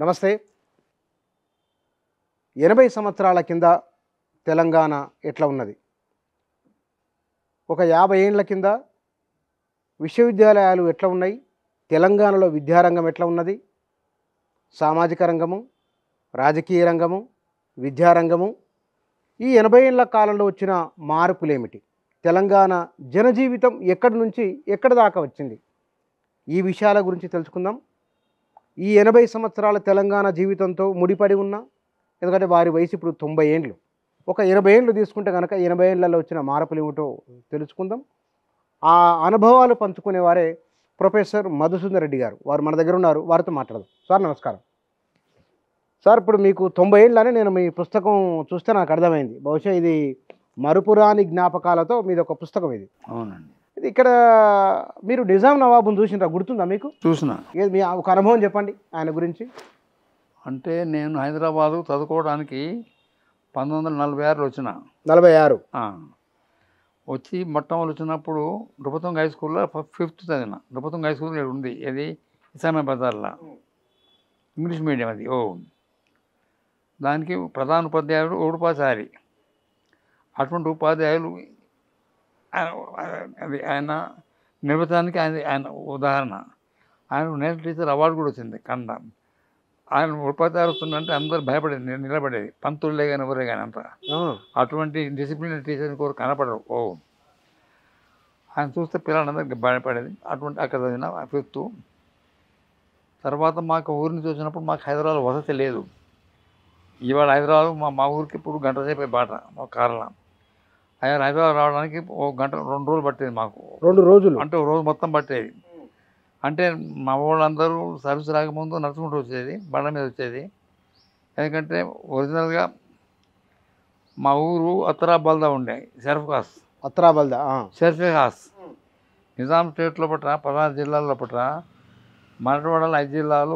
నమస్తే. 80 సంవత్సరాల కింద తెలంగాణ ఎట్లా ఉన్నది? ఒక 50 ఏండ్ల కింద విశ్వవిద్యాలయాలు ఎట్లా ఉన్నాయి? తెలంగాణలో విద్యారంగం ఎట్లా ఉన్నది? సామాజిక రంగము, రాజకీయ రంగము, విద్యారంగము, ఈ 80 ఏళ్ల కాలంలో వచ్చిన మార్పులేమిటి? తెలంగాణ జనజీవితం ఎక్కడి నుంచి ఎక్కడి దాకా వచ్చింది? ఈ విషయాల గురించి తెలుసుకుందాం. ఈ 80 సంవత్సరాల తెలంగాణ జీవితంతో ముడిపడి ఉన్న, ఎందుకంటే వారి వయసు ఇప్పుడు 90 ఏండ్లు, ఒక 80 ఏండ్లు తీసుకుంటే కనుక 80 ఏళ్లలో వచ్చిన మార్పులు ఏమిటో తెలుసుకుందాం. ఆ అనుభవాలు పంచుకునేవారే ప్రొఫెసర్ మధుసూదన్ రెడ్డి గారు. వారు మన దగ్గర ఉన్నారు, వారితో మాట్లాడదాం. సార్ నమస్కారం. సార్, ఇప్పుడు మీకు 90 ఏళ్ళని నేను మీ పుస్తకం చూస్తే నాకు అర్థమైంది. బహుశా ఇది మరుపురాని జ్ఞాపకాలతో మీది ఒక పుస్తకం ఇది. అవునండి. ఇది ఇక్కడ మీరు నిజాం నవాబుని చూసినరా? గుర్తుందా మీకు? చూసిన. ఏది మీ ఒక అనుభవం చెప్పండి ఆయన గురించి. అంటే నేను హైదరాబాదు చదువుకోవడానికి 1946 వచ్చిన. 46. వచ్చి మొట్టమొదటి వచ్చినప్పుడు నృపతుంగ హై స్కూల్లో 5th చదివిన. నృపతుంగ హై స్కూల్ ఇక్కడ ఉంది, ఇది ఇస్లామా బజార్లో, ఇంగ్లీష్ మీడియం అది. దానికి ప్రధాన ఉపాధ్యాయుడు ఓడుపాచారి. అటువంటి ఉపాధ్యాయులు అది ఆయన నిర్వచనానికి ఆయన ఉదాహరణ. ఆయన నేషనల్ టీచర్ అవార్డు కూడా వచ్చింది కన్నడ. ఆయన ఉపాధ్యాయులు వస్తుందంటే అందరూ భయపడేది, నిలబడేది. పంతులే కానీ ఎవరే కానీ అంత అటువంటి డిసిప్లిన్ టీచర్ కోరు కనపడరు. ఆయన చూస్తే పిల్లలందరికీ భయపడేది. అటువంటి అక్కడ చదివిన 5th. తర్వాత మాకు ఊరిని చూసినప్పుడు మాకు హైదరాబాద్ వసతి లేదు. ఇవాళ హైదరాబాద్ మా ఊరికి ఇప్పుడు గంట సేపు బాట ఒక కార్లో. ఆయన హైదరాబాద్ రావడానికి 1 గంట 2 రోజులు పట్టేది మాకు. 2 రోజులు అంటే రోజు మొత్తం పట్టేది. అంటే మా వాళ్ళందరూ సర్వీస్ రాకముందు నడుచుకుంటూ వచ్చేది, బండ మీద వచ్చేది. ఎందుకంటే ఒరిజినల్గా మా ఊరు అత్తరాబల్దా ఉండే, షర్ఫ్ఖాస్. అత్రాబల్దా షర్ఫ్ఖాస్ నిజాం స్టేట్ లోపల 16 జిల్లాల లోపల, మరాఠవాడలో 5 జిల్లాలు,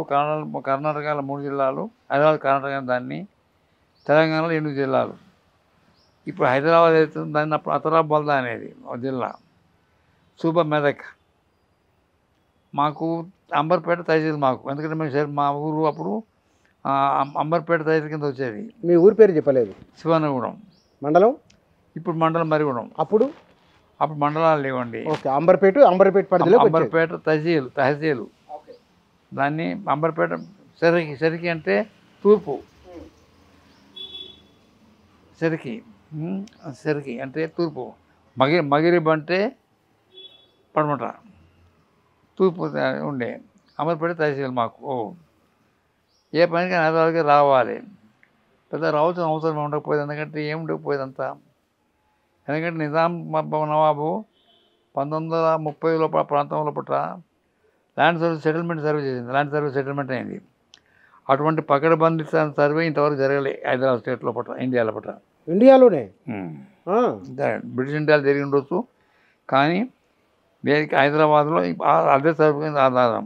కర్ణాటకలో 3 జిల్లాలు, హైదరాబాద్ కర్ణాటక దాన్ని, తెలంగాణలో 8 జిల్లాలు. ఇప్పుడు హైదరాబాద్ అవుతుంది, దాన్ని అప్పుడు అత్తరాబల్దా అనేది ఒక జిల్లా. సూపర్ మెదక్. మాకు అంబర్పేట తహసీల్ మాకు, ఎందుకంటే మేము మా ఊరు అప్పుడు అంబర్పేట తహసీల్ కింద వచ్చేది. మీ ఊరి పేరు చెప్పలేదు. శివనగూడెం మండలం. ఇప్పుడు మండలం మరిగూడెం. అప్పుడు మండలాలు లేవండి. ఓకే. అంబర్పేట పరిధిలో అంబర్పేట తహసీలు. దాన్ని అంబర్పేట సెరికి అంటే తూర్పు, సెరికి అంటే తూర్పు, మగిరిబ్ అంటే పడమట, తూర్పు ఉండే. అంబర్పేట తహసీల్ మాకు. ఏ పనికి హైదరాబాద్కి రావాలి, పెద్ద రావాల్సిన అవసరం ఉండకపోయేది. ఎందుకంటే ఏం ఉండకపోయేది అంతా. ఎందుకంటే నిజాం నవాబు 1930 లోపల ప్రాంతం లోపల ల్యాండ్ సర్వీస్ చేసింది. ల్యాండ్ సర్వీస్ సెటిల్మెంట్ అయింది. అటువంటి పకడ్బందీ సర్వే ఇంతవరకు జరగలే హైదరాబాద్ స్టేట్ లోపల, ఇండియా లోపల. ఇండియాలోనే బ్రిటిష్ ఇండియాలో జరిగి ఉండొచ్చు, కానీ దీనికి హైదరాబాద్లో అదే సర్వే ఆధారం.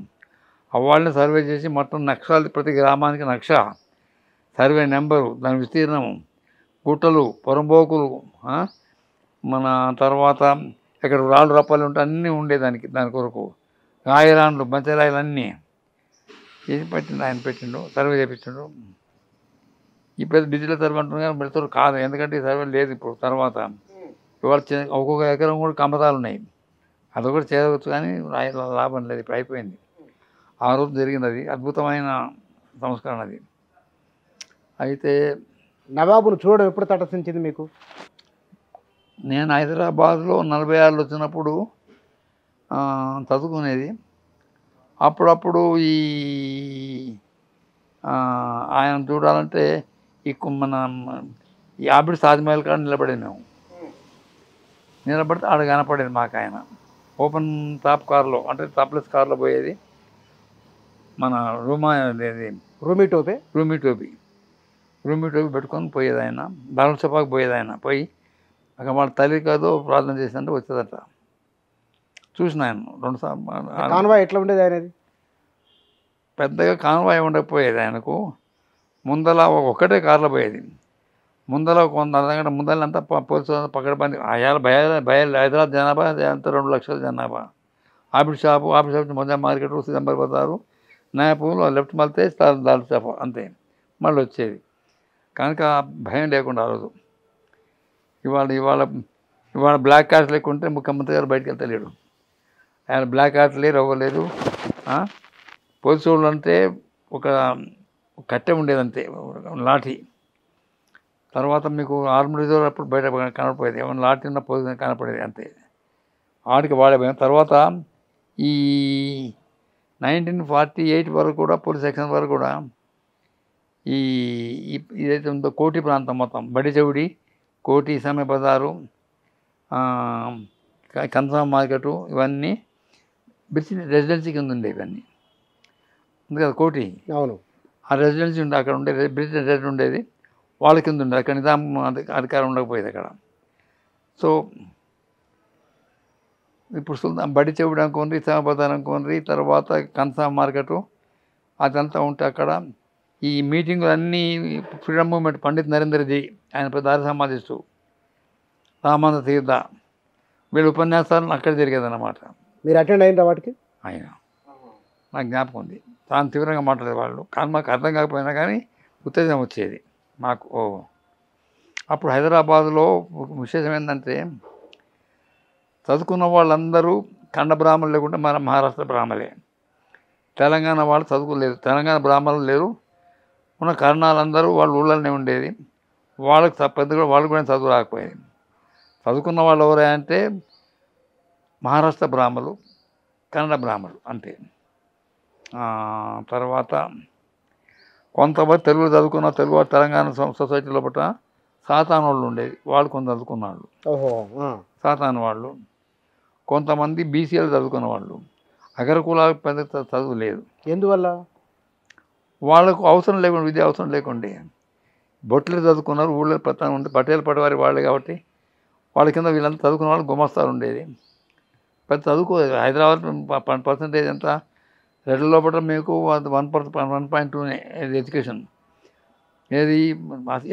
వాళ్ళని సర్వే చేసి మొత్తం నక్షాలు, ప్రతి గ్రామానికి నక్ష, సర్వే నెంబరు, దాని విస్తీర్ణం, గుట్టలు, పొరంబోకులు, మన తర్వాత ఇక్కడ రాళ్ళు రప్పాలు ఉంటే అన్నీ ఉండే దాని కొరకు. రాయిరాన్లు, బంచరాయిలు అన్నీ చేసి ఆయన పెట్టిండు, సర్వే చేయించిండు. ఈ పెద్ద డిజిటల్ సర్వే అంటున్నారు కానీ పెడతారు కాదు, ఎందుకంటే ఈ సర్వే లేదు ఇప్పుడు. తర్వాత ఇవాళ ఒక్కొక్క ఎకరం కూడా కమతాలు ఉన్నాయి, అది కూడా చేయవచ్చు, కానీ లాభం లేదు. ఇప్పుడు అయిపోయింది. ఆ రోజు జరిగింది అది. అద్భుతమైన సంస్కరణ అది. అయితే నవాబును చూడడం ఎప్పుడు తటస్థించింది మీకు? నేను హైదరాబాద్లో 46 వచ్చినప్పుడు చదువుకునేది. అప్పుడప్పుడు ఆయన చూడాలంటే మన ఈ ఆబిడ్ తాజ్మహల్ కాడ నిలబడేది. మేము నిలబడితే ఆడ కనపడేది మాకు ఆయన. ఓపెన్ టాప్ కార్లో, అంటే టాప్లెస్ కార్లో పోయేది. మన రూమీ టోపీ పెట్టుకొని పోయేది ఆయన. దారుణసభకు పోయేది ఆయన. పోయి అక్కడ వాళ్ళ తల్లి కాదో ప్రార్థన చేసినట్టు వచ్చేదట. చూసిన ఆయన 2 సార్లు. కాన్వాయ్ ఎట్లా ఉండేది ఆయనది? పెద్దగా కాన్వాయ్ ఉండకపోయేది ఆయనకు. ముందల ఒక్కటే కార్లో పోయేది. ముందల కొంత అర్ధగంట ముందలంతా పోలీసు పకడ్బందీ. హైదరాబాద్ జనాభా అంతా 2 లక్షల జనాభా. ఆఫీస్ షాప్ మొదటి మార్కెట్, సిదంబర్ బజారు, నాయపులో లెఫ్ట్ మళ్తే దాల్చాప అంతే మళ్ళీ వచ్చేది. కనుక భయం లేకుండా ఆ రోజు. ఇవాళ ఇవాళ ఇవాళ బ్లాక్ కార్డ్స్ లేకుంటే ముఖ్యమంత్రి గారు బయటకు వెళ్తలేడు. ఆయన బ్లాక్ కార్డ్స్ లేరు, అవ్వలేదు. పోలీసు వాళ్ళు అంటే ఒక కట్టె ఉండేది అంతే, లాఠీ. తర్వాత మీకు ఆర్మీ రిజర్వ్ అప్పుడు బయట కనపడేది, ఏమైనా లాఠీ ఉన్న పోలీసు కనపడేది అంతే. ఆడికి వాడే భయం. తర్వాత ఈ 1948 వరకు కూడా పోలీస్ సెక్షన్ వరకు కూడా ఈ ఇదైతే ఉందో కోటి ప్రాంతం మొత్తం, బడిచెవిడి, కోటి, సమయ బజారు, కన్సాం మార్కెటు, ఇవన్నీ బ్రిటిష్ రెసిడెన్సీ కింద ఉండే ఇవన్నీ. ఉంది కదా కోటి. అవును. ఆ రెసిడెన్సీ ఉండే, అక్కడ ఉండే బ్రిటిష్ రెసిడెంట్ ఉండేది, వాళ్ళ కింద ఉండేది. అక్కడ నిజాం అధికారం ఉండకపోయేది అక్కడ. సో ఇప్పుడు సుల్తాన్ బడిచెవిడి అనుకోండి, సమయ బజార్ అనుకోండి, తర్వాత కన్సాం మార్కెటు, అదంతా ఉంటే అక్కడ ఈ మీటింగులు అన్నీ ఫ్రీడమ్ మూవ్మెంట్, పండిత్ నరేంద్రజీ, ఆయన పెద్ద ఆర్య సమాధిస్తూ, రామానంద తీర్థ, వీళ్ళ ఉపన్యాసాలను అక్కడ జరిగేదన్నమాట. మీరు అటెండ్ అయిన వాటికి? ఆయన నాకు జ్ఞాపకం ఉంది. తాను తీవ్రంగా మాట్లాడే వాళ్ళు, కానీ మాకు అర్థం కాకపోయినా కానీ ఉత్తేజం వచ్చేది మాకు. అప్పుడు హైదరాబాదులో విశేషం ఏంటంటే, చదువుకున్న వాళ్ళందరూ కన్నడ బ్రాహ్మణులు లేకుంటే మన మహారాష్ట్ర బ్రాహ్మలే. తెలంగాణ వాళ్ళు చదువుకోలేదు, తెలంగాణ బ్రాహ్మణులు లేరు. ఉన్న కర్ణాలందరూ వాళ్ళ ఊళ్ళలోనే ఉండేది. వాళ్ళకి పెద్దగా వాళ్ళు కూడా చదువు రాకపోయేది. చదువుకున్న వాళ్ళు ఎవరే అంటే మహారాష్ట్ర బ్రాహ్మలు, కన్నడ బ్రాహ్మలు అంతే. తర్వాత కొంతమంది తెలుగు చదువుకున్న తెలుగు తెలంగాణ సొసైటీ లోపల సాతాన్ వాళ్ళు ఉండేది, వాళ్ళు కొంత చదువుకున్న వాళ్ళు. సాతాన్ వాళ్ళు. కొంతమంది బీసీఎల్ చదువుకున్న వాళ్ళు. అగ్ర కులాలకు పెద్ద చదువు లేదు. ఎందువల్ల? వాళ్ళకు అవసరం లేకుండా, విద్య అవసరం లేకుండే. బొట్లు చదువుకున్నారు, ఊళ్ళో ప్రధానం ఉంటే పటేల్ పటవారి వాళ్ళే కాబట్టి వాళ్ళ కింద వీళ్ళంతా చదువుకున్న వాళ్ళు గుమస్తారు ఉండేది. పెద్ద చదువుకోలేదు. హైదరాబాద్ పర్సంటేజ్ ఎంత రెడ్ల లోపల మీకు 1.2 ఎడ్యుకేషన్. ఏది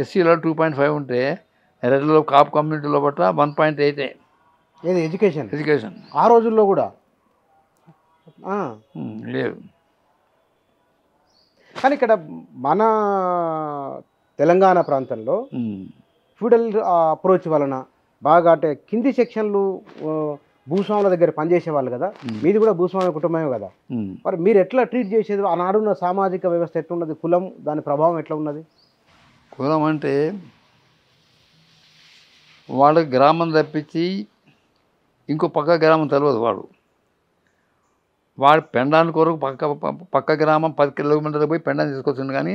ఎస్సీలో 2.5 ఉంటే రెడ్లలో కాపు కమ్యూనిటీ లోపల 1.8 ఏది ఎడ్యుకేషన్. ఎడ్యుకేషన్ ఆ రోజుల్లో కూడా లేదు. కానీ ఇక్కడ మన తెలంగాణ ప్రాంతంలో ఫ్యూడల్ అప్రోచ్ వలన బాగా అంటే కింది సెక్షన్లు భూస్వాముల దగ్గర పనిచేసే వాళ్ళు కదా, మీది కూడా భూస్వామి కుటుంబమే కదా, మరి మీరు ఎట్లా ట్రీట్ చేసేది? ఆనాడున్న సామాజిక వ్యవస్థ ఎట్లున్నది? కులం దాని ప్రభావం ఎట్లా ఉన్నది? కులం అంటే వాళ్ళకి గ్రామం తప్పించి ఇంకో పక్క గ్రామం తెలియదు. వాడు పెండానికి కొరకు పక్క గ్రామం 10 కిలోమీటర్లు పోయి పెండాన్ని తీసుకొచ్చింది. కానీ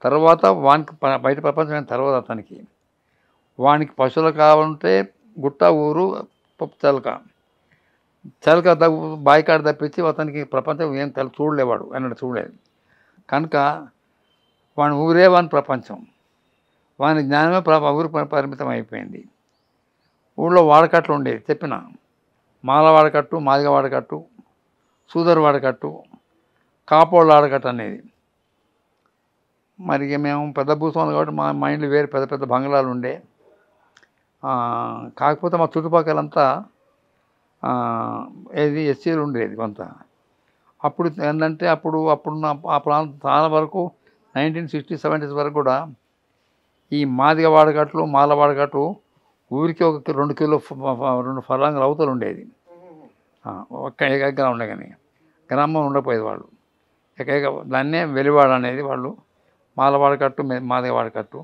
తర్వాత వానికి బయట ప్రపంచమైన తర్వాత అతనికి వానికి పశువులు కావాలంటే గుట్ట, ఊరు, చలక బాయికాడ తప్పించి అతనికి ప్రపంచం ఏం చూడలేవాడు, అన్నట్టు చూడలేదు. కనుక వాని ఊరే వాని ప్రపంచం, వాని జ్ఞానమే ఊరు పరిమితం అయిపోయింది. ఊళ్ళో వాడకట్లు ఉండేది, చెప్పిన మాల వాడకట్టు, మాదిగ వాడకట్టు, సూదరు వాడకట్టు, కాపోళ్ళ వాడకట్టు అనేది. మరి మేము పెద్ద భూస్వాములు కాబట్టి మా మైండ్లు వేరే పెద్ద పెద్ద బంగ్లాలు ఉండే. కాకపోతే మా చుట్టుపక్కలంతా ఏది ఎస్సీలు ఉండేది కొంత. అప్పుడు ఏంటంటే అప్పుడున్న ఆ ప్రాంతం చాలా వరకు 1960s, 70s వరకు కూడా ఈ మాదిగ వాడకట్లు, మాల వాడకట్టు ఊరికి ఒక 2 ఫర్లాంగుల అవతలు ఉండేది. ఒక్క ఏకగ్రం ఉండే, కానీ గ్రామం ఉండకపోయేది. వాళ్ళు దాన్నే వెలివాడ అనేది వాళ్ళు మాల వాడకట్టు, మాదిగ వాడకట్టు.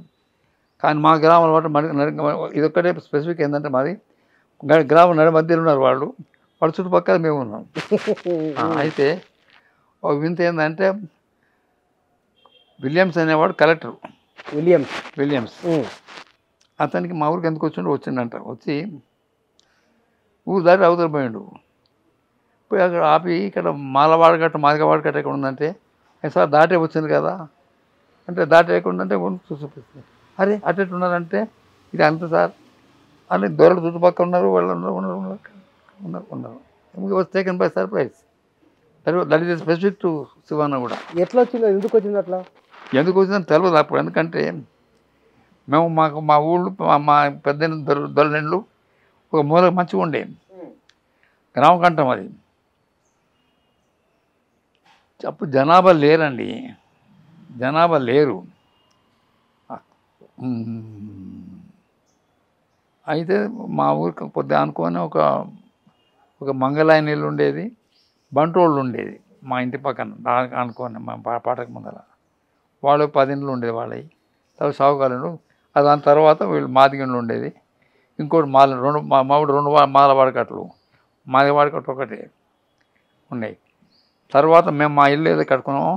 కానీ మా గ్రామాల వాటి ఇదొక్కటే స్పెసిఫిక్ ఏంటంటే మాది గ్రామం నడి మధ్యలో ఉన్నారు వాళ్ళు చుట్టుపక్కల మేము ఉన్నాం. అయితే ఒక వింత ఏంటంటే విలియమ్స్ అనేవాడు కలెక్టర్, విలియమ్స్. అతనికి మా ఊరికి ఎందుకు వచ్చిండంట. వచ్చి ఊరు దాటి అవతల పోయిండు. పోయి అక్కడ ఆపి, ఇక్కడ మాలవాడకట్టు, మాదిగ వాడకట్టు ఎక్కడ ఉందంటే, సార్ దాటే వచ్చింది కదా అంటే, దాటేయకుండా అంటే చూపిస్తుంది. అరే అటెట్ ఉన్నారంటే ఇది అంత సార్ అని దొరలు చుట్టుపక్కల ఉన్నారు, వాళ్ళు ఉన్నారు. Was taken by surprise. That is specific to Shivanna కూడా. ఎట్లా వచ్చింది, ఎందుకు వచ్చింది అట్లా? ఎందుకు వచ్చిందని తెలియదు అప్పుడు. ఎందుకంటే మేము మా ఊళ్ళు మా పెద్ద దొరలెండ్లు ఒక మూల మంచిగా ఉండే గ్రామకంఠం. అది అప్పుడు జనాభా లేరండి, జనాభా లేరు. అయితే మా ఊరికి కొద్దిగా అనుకొని ఒక మంగళాయన ఇల్లు ఉండేది, బంటోళ్ళు ఉండేది మా ఇంటి పక్కన, దానికి అనుకోని మా పాటకు ముందర. వాళ్ళు 10 ఇండ్లు ఉండేది వాళ్ళవి. తర్వాత సాగుకారులు, దాని తర్వాత వీళ్ళు మాదిగండ్లు ఉండేది. ఇంకోటి మామిడి 2 మాల వాడకట్లు, మాది వాడకట్టు ఒకటే ఉన్నాయి. తర్వాత మేము మా ఇల్లు ఏదో కట్టుకున్నామో,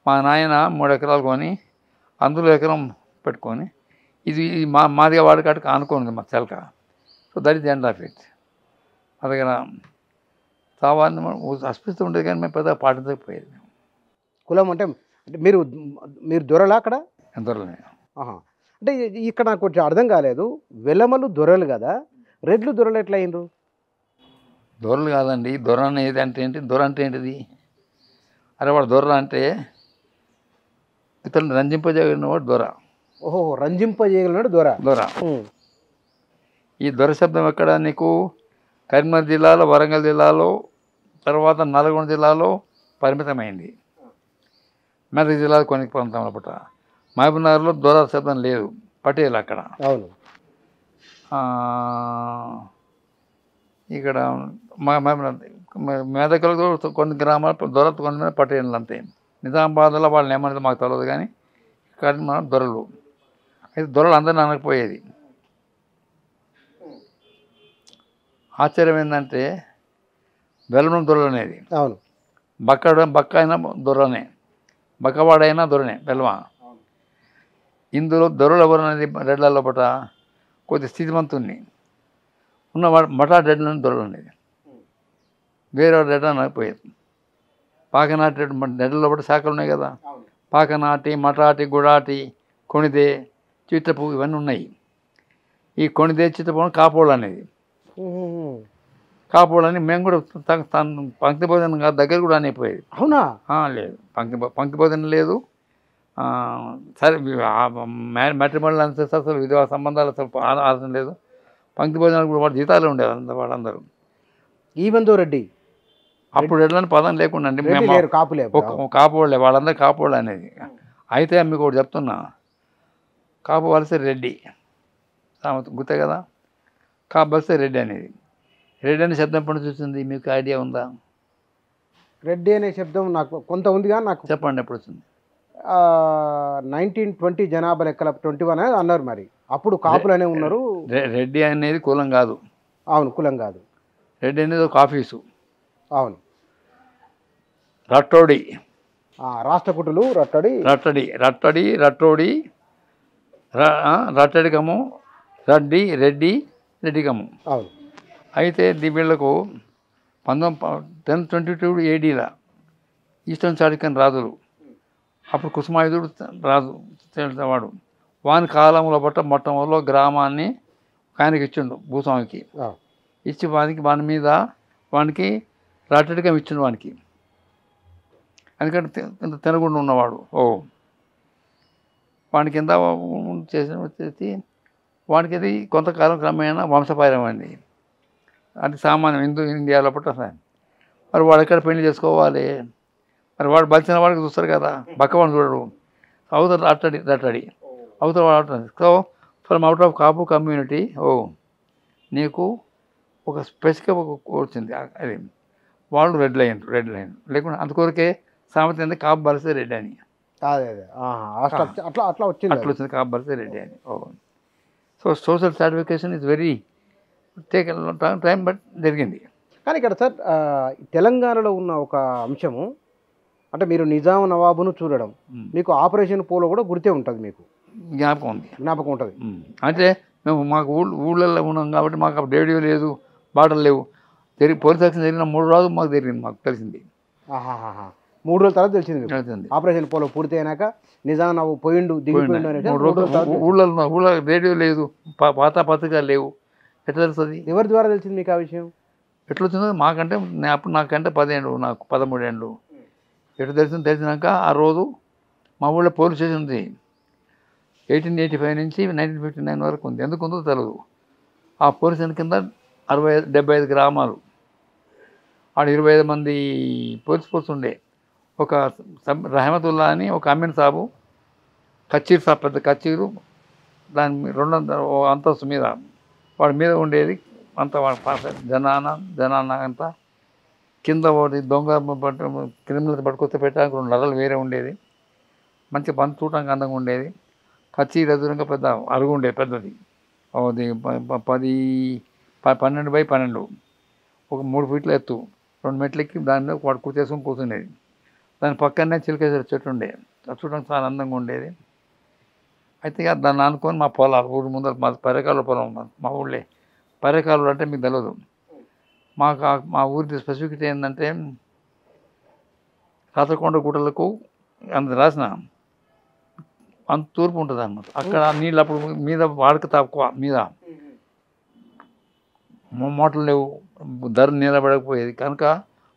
మా నాయన 3 ఎకరాలు కొని అందులో ఎకరం పెట్టుకొని, ఇది మాదిగా వాడకట్టుకు అనుకోండి మా చెలక. So that is the end of it. మా దగ్గర సావాన్ని అస్పిస్తూ ఉండేది, కానీ మేము పెద్దగా పాటించకపోయేది. కులం అంటే అంటే మీరు దొరలా అక్కడ? ఎంతలోనే ఆహా. అంటే ఇక్కడ నాకు కొంచెం అర్థం కాలేదు. వెలమలు దొరలు కదా, రెడ్లు దొరలు ఎట్లా అయిండ్రు? దొరలు కాదండి. దొర అనేది అంటే ఏంటి? దొర అంటే ఏంటిది? అరే వాడు దొర అంటే ఇతరులను రంజింపజేయగలిగిన వాడు దొర. ఓహో, రంజింపజేయగలిగినాడు దొర. దొర. ఈ దొర శబ్దం ఎక్కడ నీకు? కరీంనగర్ జిల్లాలో, వరంగల్ జిల్లాలో, తర్వాత నల్గొండ జిల్లాలో పరిమితమైంది. మెదక్ జిల్లాలో కొన్ని ప్రాంతంలో పుట్ట. మహబూబ్నగర్లో దొర శబ్దం లేదు, పటేల్ అక్కడ. అవును. ఇక్కడ మెదకులో కొన్ని గ్రామాలు దొర, కొన్ని పటేళ్ళు అంతే. నిజామాబాద్లో వాళ్ళని ఏమనేది మాకు తెలియదు, కానీ ఇక్కడ మన దొరలు. అయితే దొరలు అందరినీ అనకపోయేది. ఆశ్చర్యం ఏంటంటే వెలమం దొరలు అనేది. అవును. బక్క అయినా దొరనే, బక్కవాడైనా దొరనే వెలమ. ఇందులో దొరలు ఎవరు అనేది రెడ్ల పట కొద్ది స్థితిమంతుణ్ణి ఉన్నవాడు మటాటి రెడ్లని దొరలు అనేది. వేరే రెడ్డ అనకపోయేది. పాకనాటి రెడ్లలో పట్ల శాఖలు ఉన్నాయి కదా, పాకనాటి, మటాటి, గుడాటి, కొణిదే, చిట్టపు ఇవన్నీ ఉన్నాయి. ఈ కొణిదే, చిట్టపు కాపోళ్ళు అనేది. కాపోళ్ళని మేము కూడా పంక్తి భోజనం దగ్గర కూడా అనేపోయేది. అవునా? లేదు, పంక్తి భోజనం లేదు. సరే మ్యాట్రిమోనియల్ అంటే అసలు విధవా సంబంధాలు అసలు ఆలోచన లేదు. పంక్తి భోజనాలు కూడా వాడు జీతాలు ఉండేది వాళ్ళందరూ. ఈవెన్ దో రెడ్డి అప్పుడు ఎట్లని పదం లేకుండా అండి, మేము కాపోళ్ళే, వాళ్ళందరూ కాపోళ్ళు అనేది. అయితే మీకు ఒకటి చెప్తున్నా, కాపు వలస రెడ్డి సామెత గుర్తే కదా, కాపు వలస రెడ్డి అనేది. రెడ్డి అనే శబ్దం ఎప్పుడు చూస్తుంది, మీకు ఐడియా ఉందా? రెడ్డి అనే శబ్దం నాకు కొంత ఉందిగా, నాకు చెప్పండి ఎప్పుడు వచ్చింది? 1920 జనాభా లెక్కల 21 అన్నారు. మరి అప్పుడు కాపులనే ఉన్నారు. రెడ్డి అనేది కులం కాదు. అవును, కులం కాదు. రెడ్డి అనేది ఒక ఆఫీసు. అవును. రట్టోడి, రాష్ట్రకుటులు, రట్టడి, రట్టడికము, రెడ్డి, రెడ్డికము. అవును. అయితే వీళ్లకు 1022 ADల ఈస్టర్న్ చాళుక్యన్ రాజులు, అప్పుడు కుసుమాయుధుడు రాజు వాడు, వాని కాలంలో బట్ట మొట్టమొదటిలో గ్రామాన్ని ఆయనకి ఇచ్చిండు, భూస్వామికి ఇచ్చి వాని మీద వానికి రట్టడికం ఇచ్చిండు వానికి. ఎందుకంటే తినకుండా ఉన్నవాడు. వాని కింద వచ్చేసి వానికి అది కొంతకాలం క్రమేణా వంశపారమైంది. అది సామాన్యం ఇండియాలో పట్ట. మరి వాడు ఎక్కడ పెళ్లి చేసుకోవాలి? మరి వాడు బలిసిన వాడికి చూస్తారు కదా, బక్కవాడిని చూడడు. అవతల రట్టడి అవతల వాడు. So from out of Kapu community నీకు ఒక స్పెసిఫిక్ వచ్చింది, అది వాళ్ళు రెడ్ లైన్ లేకుండా అందుకొరకే సామెత ఏంది, కాపు బలిసే రెడ్డి అని. అట్లా వచ్చింది కాపు బలిసే రెడ్డి అని. So social certification is very take time, but జరిగింది. కానీ ఇక్కడ సార్ తెలంగాణలో ఉన్న ఒక అంశము అంటే మీరు నిజాం నవాబును చూడడం, మీకు ఆపరేషన్ పోలో కూడా గుర్తే ఉంటుంది, మీకు జ్ఞాపకం ఉంటుంది. అంటే మేము మాకు ఊళ్ళల్లో ఉన్నాం కాబట్టి మాకు అప్పుడు రేడియో లేదు, బాటలు లేవు. పోలీస్ యాక్షన్ జరిగిన 3 రోజులు మాకు జరిగింది, మాకు తెలిసింది. 3 రోజుల తర్వాత తెలిసింది ఆపరేషన్ పోలో పూర్తి అయినాక నిజాం నవాబు పోయిండు, దిగిపోయిండు అనేది. ఊళ్ళో రేడియో లేదు, పాత పత్రికలు లేవు, ఎట్లా తెలుస్తుంది? ఎవరి ద్వారా తెలిసింది మీకు ఆ విషయం? ఎట్లా వచ్చిందో మాకంటే అప్పుడు నాకంటే 10 ఏళ్ళు, నాకు 13 ఏళ్ళు. ఎట్లా తెలిసినాక ఆ రోజు మా ఊళ్ళో పోలీస్ స్టేషన్ ఉంది. 1885 నుంచి 1959 వరకు ఉంది. ఎందుకు ఉందో తెలియదు. ఆ పోలీస్ స్టేషన్ కింద 75 గ్రామాలు, ఆడ 25 మంది పోలీస్ ఫోర్స్ ఉండే. ఒక రహమతుల్లా అని ఒక అమీన్ సాబు కచ్చీర్ సాబ్, పెద్ద కచ్చీరు, దాని 200 అంతస్తు మీద వాడి మీద ఉండేది అంత జనాన అంతా కింద ఒకటి దొంగ క్రిమినల్స్ పట్టుకొస్తే పెట్టడానికి 2 నరలు వేరే ఉండేది. మంచి బంతి చూడటానికి అందంగా ఉండేది. కచ్చీరు ఎదురుగా పెద్ద అరుగు ఉండేది, పెద్దది. అది 12 బై 12, ఒక 3 ఫీట్ల ఎత్తు, 2 మెట్లు ఎక్కి దాని మీద వాడు కూర్చేసుకొని కూర్చునేది. దాని పక్కనే చిలకేశ్వర చెట్టు ఉండేది. అది చూడడానికి చాలా అందంగా ఉండేది. అయితే ఇక దాన్ని అనుకొని మా పొలాలు ఊరి ముందర మా పర్యకాల పొలం, మా ఊళ్ళే పర్యకాలు అంటే మీకు తెలియదు. మా ఊరి స్పెసిఫిసిటీ ఏంటంటే రాచకొండ గుట్టలకు అంత రాసిన అంత తూర్పు ఉంటుంది అన్నమాట. అక్కడ నీళ్ళు అప్పుడు మీద వాడక తక్కువ, మీద మోటార్లు లేవు, ధర నిలబడకపోయేది కనుక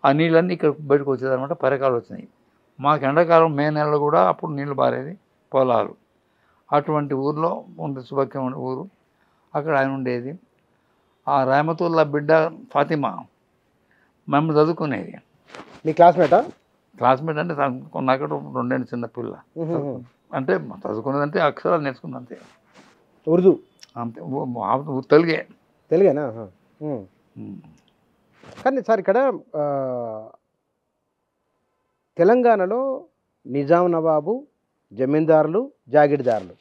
ఆ నీళ్ళన్నీ ఇక్కడ బయటకు వచ్చేది అనమాట. పర్యకాలు వచ్చినాయి. మాకు ఎండాకాలం మే నెలలో కూడా అప్పుడు నీళ్లు బారేది పొలాలు. అటువంటి ఊర్లో ఉంది సుభక్యం ఊరు. అక్కడ ఆయన ఉండేది. ఆ రహమతుల్లా బిడ్డ ఫాతిమా మేము చదువుకునేది. మీ క్లాస్మేటా? క్లాస్మేట్ అంటే నాకంటే 2 ఏళ్ళ చిన్న పిల్ల. అంటే చదువుకున్నదంటే అక్షరాలు నేర్చుకుంది అంతే. ఉర్దూ అంతే, తెలుగే. తెలుగేనా? కానీ సార్ ఇక్కడ తెలంగాణలో నిజాం నవాబు, జమీందారులు, జాగీర్దారులు,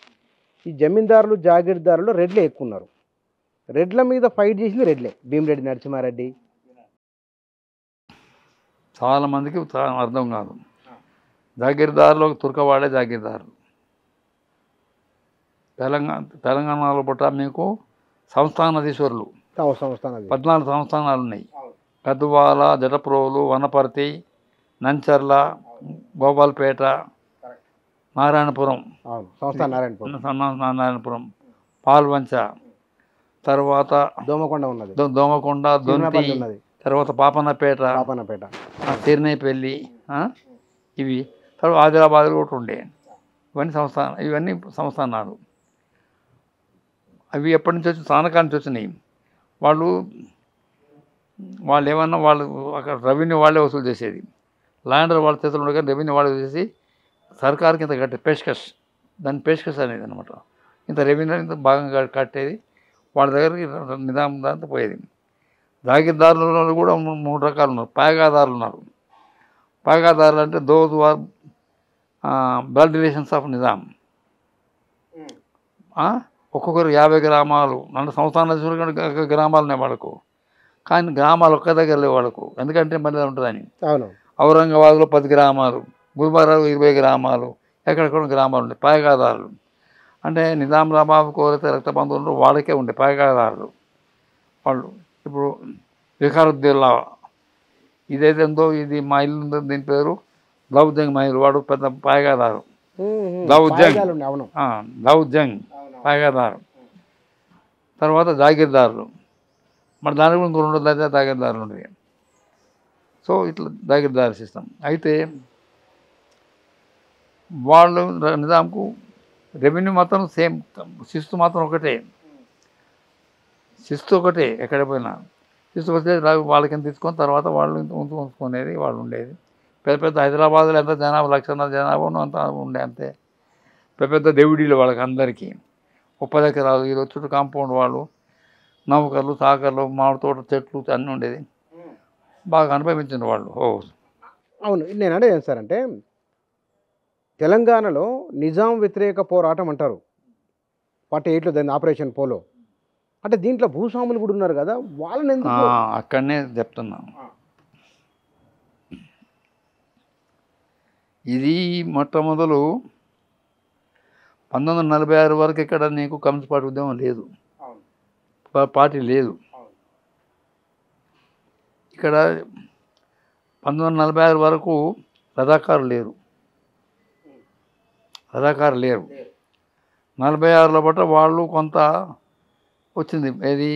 ఈ జమీందారులు జాగీర్దారులు రెడ్లే ఎక్కువ ఉన్నారు. రెడ్ల మీద ఫైట్ చేసింది రెడ్లే. భీమిరెడ్డి నరసింహారెడ్డి. చాలామందికి అర్థం కాదు. జాగీర్దారులు తుర్కవాడే జాగీర్దారులు. తెలంగాణలో పుట్ట మీకు సంస్థానాధీశ్వరులు 14 సంస్థానాలు ఉన్నాయి. గద్వాల, జటప్రోలు, వనపర్తి, నంచర్ల, గోపాల్పేట, నారాయణపురం, నారాయణపురం, పాల్వంచ, తర్వాత దోమకొండ ఉన్నది, దోమకొండ, దొంతి, తర్వాత పాపన్నపేట, తిరునేపల్లి, ఇవి తర్వాత ఆదిలాబాద్ కూడా ఉండే. ఇవన్నీ సంస్థానాలు. అవి ఎప్పటి నుంచి వచ్చి స్థానకాల నుంచి వచ్చినాయి. వాళ్ళు ఏమన్నా వాళ్ళు అక్కడ రెవెన్యూ వాళ్ళే వసూలు చేసేది. ల్యాండర్ వాళ్ళ చేతులు ఉండగా రెవెన్యూ వాళ్ళే చేసి సర్కార్కి ఇంత కట్టే పేష్కష్, దాన్ని పేష్కష్ అనేది అనమాట. ఇంత రెవెన్యూ ఇంత భాగంగా కట్టేది. వాళ్ళ దగ్గరికి నిజాం దాంతో పోయేది. జాగీర్దారులలో కూడా 3 రకాలు ఉన్నారు. పాయగాదారులు ఉన్నారు. పాయగాదారులు అంటే those are blood relations of Nizam. ఒక్కొక్కరు 50 గ్రామాలు అంటే సంస్థాన గ్రామాలు ఉన్నాయి వాళ్ళకు. కానీ గ్రామాలు ఒక్క దగ్గర లేవు వాళ్ళకు, ఎందుకంటే మళ్ళీ ఉంటుందని. ఔరంగాబాద్లో 10 గ్రామాలు, గుల్బర్గాలో 20 గ్రామాలు, ఎక్కడెక్కడ గ్రామాలు ఉండే పాయగాదారులు. అంటే నిజాం నవాబుకు ఎవరైతే రక్త బంధువులు వాళ్ళకే ఉండే పాయగాదారులు వాళ్ళు. ఇప్పుడు వికారుద్దీల్లా ఇదైతే ఉందో, ఇది మా ఇల్లు ఉందో, దీని పేరు దావుద్ మా ఇల్లు, వాడు పెద్ద పాయగాదారు. దావుద్ జంగ్ పాయగాదారు. తర్వాత జాగీర్దారులు. మరి దాని కూడా ఇంకో 2 జాగీర్దారులు ఉండేవి. సో ఇట్లా జాగీర్దారు సిస్టమ్. అయితే వాళ్ళు నిజాంకు రెవెన్యూ మాత్రం సేమ్, శిస్తు మాత్రం ఒకటే. శిస్తు ఒకటే ఎక్కడ పోయినా. శిస్తు వస్తే వాళ్ళకి తీసుకొని తర్వాత వాళ్ళు ఉంచుకునేది, వాళ్ళు ఉండేది. పెద్ద హైదరాబాద్లో ఎంత జనాభా 1,00,000 జనాభా అంత ఉండే, అంతే. పెద్ద దేవుడీలు వాళ్ళకి అందరికీ. 30 ఎకరాలు, ఈ చుట్టూ కాంపౌండ్ వాళ్ళు, నౌకర్లు, సాకర్లు, మామిడి తోట, చెట్లు అన్నీ ఉండేది. బాగా అనుభవించిన వాళ్ళు. అవును. నేను అనేది ఏం సార్ అంటే తెలంగాణలో నిజాం వ్యతిరేక పోరాటం అంటారు 48లో, దాన్ని ఆపరేషన్ పోలో. అంటే దీంట్లో భూస్వాములు కూడా ఉన్నారు కదా, వాళ్ళని ఎందుకు? అక్కడనే చెప్తున్నాను. ఇది మొట్టమొదలు 1946 వరకు ఇక్కడ నీకు కమ్యూనిస్ట్ పార్టీ ఉద్యమం లేదు, పార్టీ లేదు ఇక్కడ. 1946 వరకు రజాకారులు లేరు. 46లో బట్ట వాళ్ళు కొంత వచ్చింది. ఏది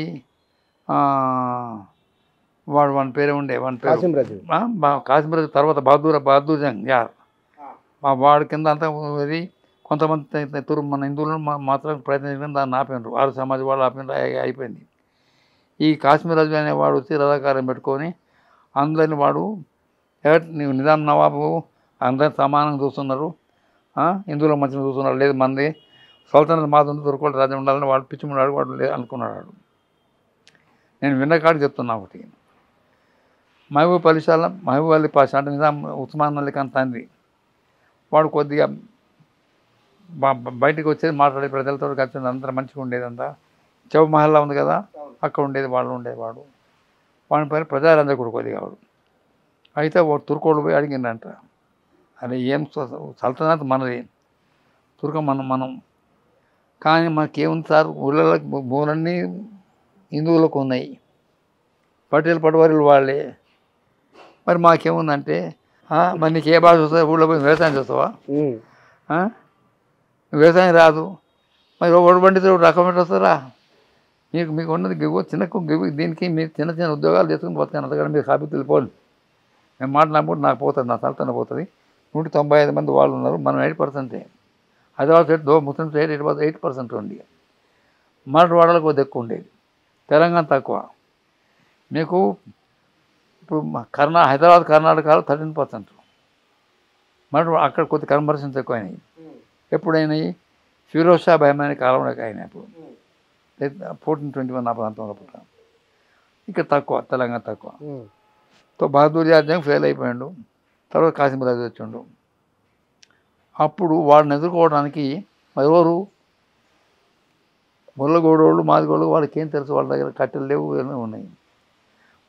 వాడి పేరే ఉండే, వాడి పేరు కాసిం రాజు. తర్వాత బహదూర్ జంగ్ యార్, వాడి కింద అంతా ఇది కొంతమంది మన హిందువులను మాత్రం ప్రయత్నించడం దాన్ని ఆపినారు. 6 సమాజ్ వాళ్ళు ఆపినారు, అయిపోయింది. ఈ కాశ్మీర్ రాజు అనేవాడు వచ్చి రజాకారం పెట్టుకొని అందరిని వాడు నిజాం నవాబు అందరిని సమానంగా చూస్తున్నారు, హిందువుల మంచిగా చూస్తున్నారు. లేదు మంది సల్తనత్ మాత్రం తుర్కోళ్ళ రాజ్యం ఉండాలని వాడు పిచ్చిమున్నాడు, వాడు లేదు అనుకున్నాడు. నేను విన్న కాడికి చెప్తున్నా ఒకటి. మహబూబ్ అలీ పాషా అంటే నిజాం ఉస్మాన్ అలీ ఖాన్ తండ్రి, వాడు కొద్దిగా బయటికి వచ్చేది మాట్లాడే ప్రజలతో కలిసి అంతా మంచిగా ఉండేదంతా. చౌ మహల్లా ఉంది కదా, అక్కడ ఉండేది, వాళ్ళు ఉండేవాడు. వాడి పైన ప్రజలందరూ కూడా కొద్దిగా వాడు. అయితే వాడు తుర్కోళ్ళు పోయి అడిగిందంట, అరే ఏం సల్తనత్ మనది, తుర్క మనం కానీ మనకేముంది సార్, ఊళ్ళలో భూములన్నీ హిందువులకు ఉన్నాయి, పటేల్ పటవారీలు వాళ్ళే, మరి మాకేముందంటే మరి నీకు ఏ భాష వస్తుంది, ఊళ్ళో పోయి వ్యవసాయం చేస్తావా, వ్యవసాయం రాదు, మరి ఒకటి బండితో రకం ఎట్లా వస్తారా, మీకు ఉన్నది చిన్న దీనికి మీరు చిన్న చిన్న ఉద్యోగాలు చేసుకుని పోతాను, అంతకన్నా మీరు కాబట్టి వెళ్ళిపోండి, మేము మాట్లాడినప్పుడు నాకు పోతుంది, నా సల్తన పోతుంది. 195 మంది వాళ్ళు ఉన్నారు, మనం 8%. హైదరాబాద్ స్టేట్ ముస్లిం స్టేట్ 8% ఉంది. మరాఠవాడలకు కొద్దిగా ఎక్కువ ఉండేది, తెలంగాణ తక్కువ. మీకు ఇప్పుడు హైదరాబాద్ కర్ణాటకలో 13%. అక్కడ కొద్ది కన్వర్షన్స్ ఎక్కువైనాయి. ఎప్పుడైనాయి? ఫిరోజ్ షా బహమాని కాలంలోకి అయినాయి. అప్పుడు 1421 ఆ ప్రాంతంలో పుట్ట. ఇక్కడ తక్కువ, తెలంగాణ తక్కువ. తో బహదూర్ రాజ్యం ఫెయిల్ అయిపోయాడు. తర్వాత కాసిం రాజు వచ్చిండు. అప్పుడు వాడిని ఎదుర్కోవడానికి ఎవరు, ముళ్ళగోడోళ్ళు మాదిగోళ్ళు, వాళ్ళకి ఏం తెలుసు, వాళ్ళ దగ్గర కట్టెలు లేవు, ఏమీ ఉన్నాయి.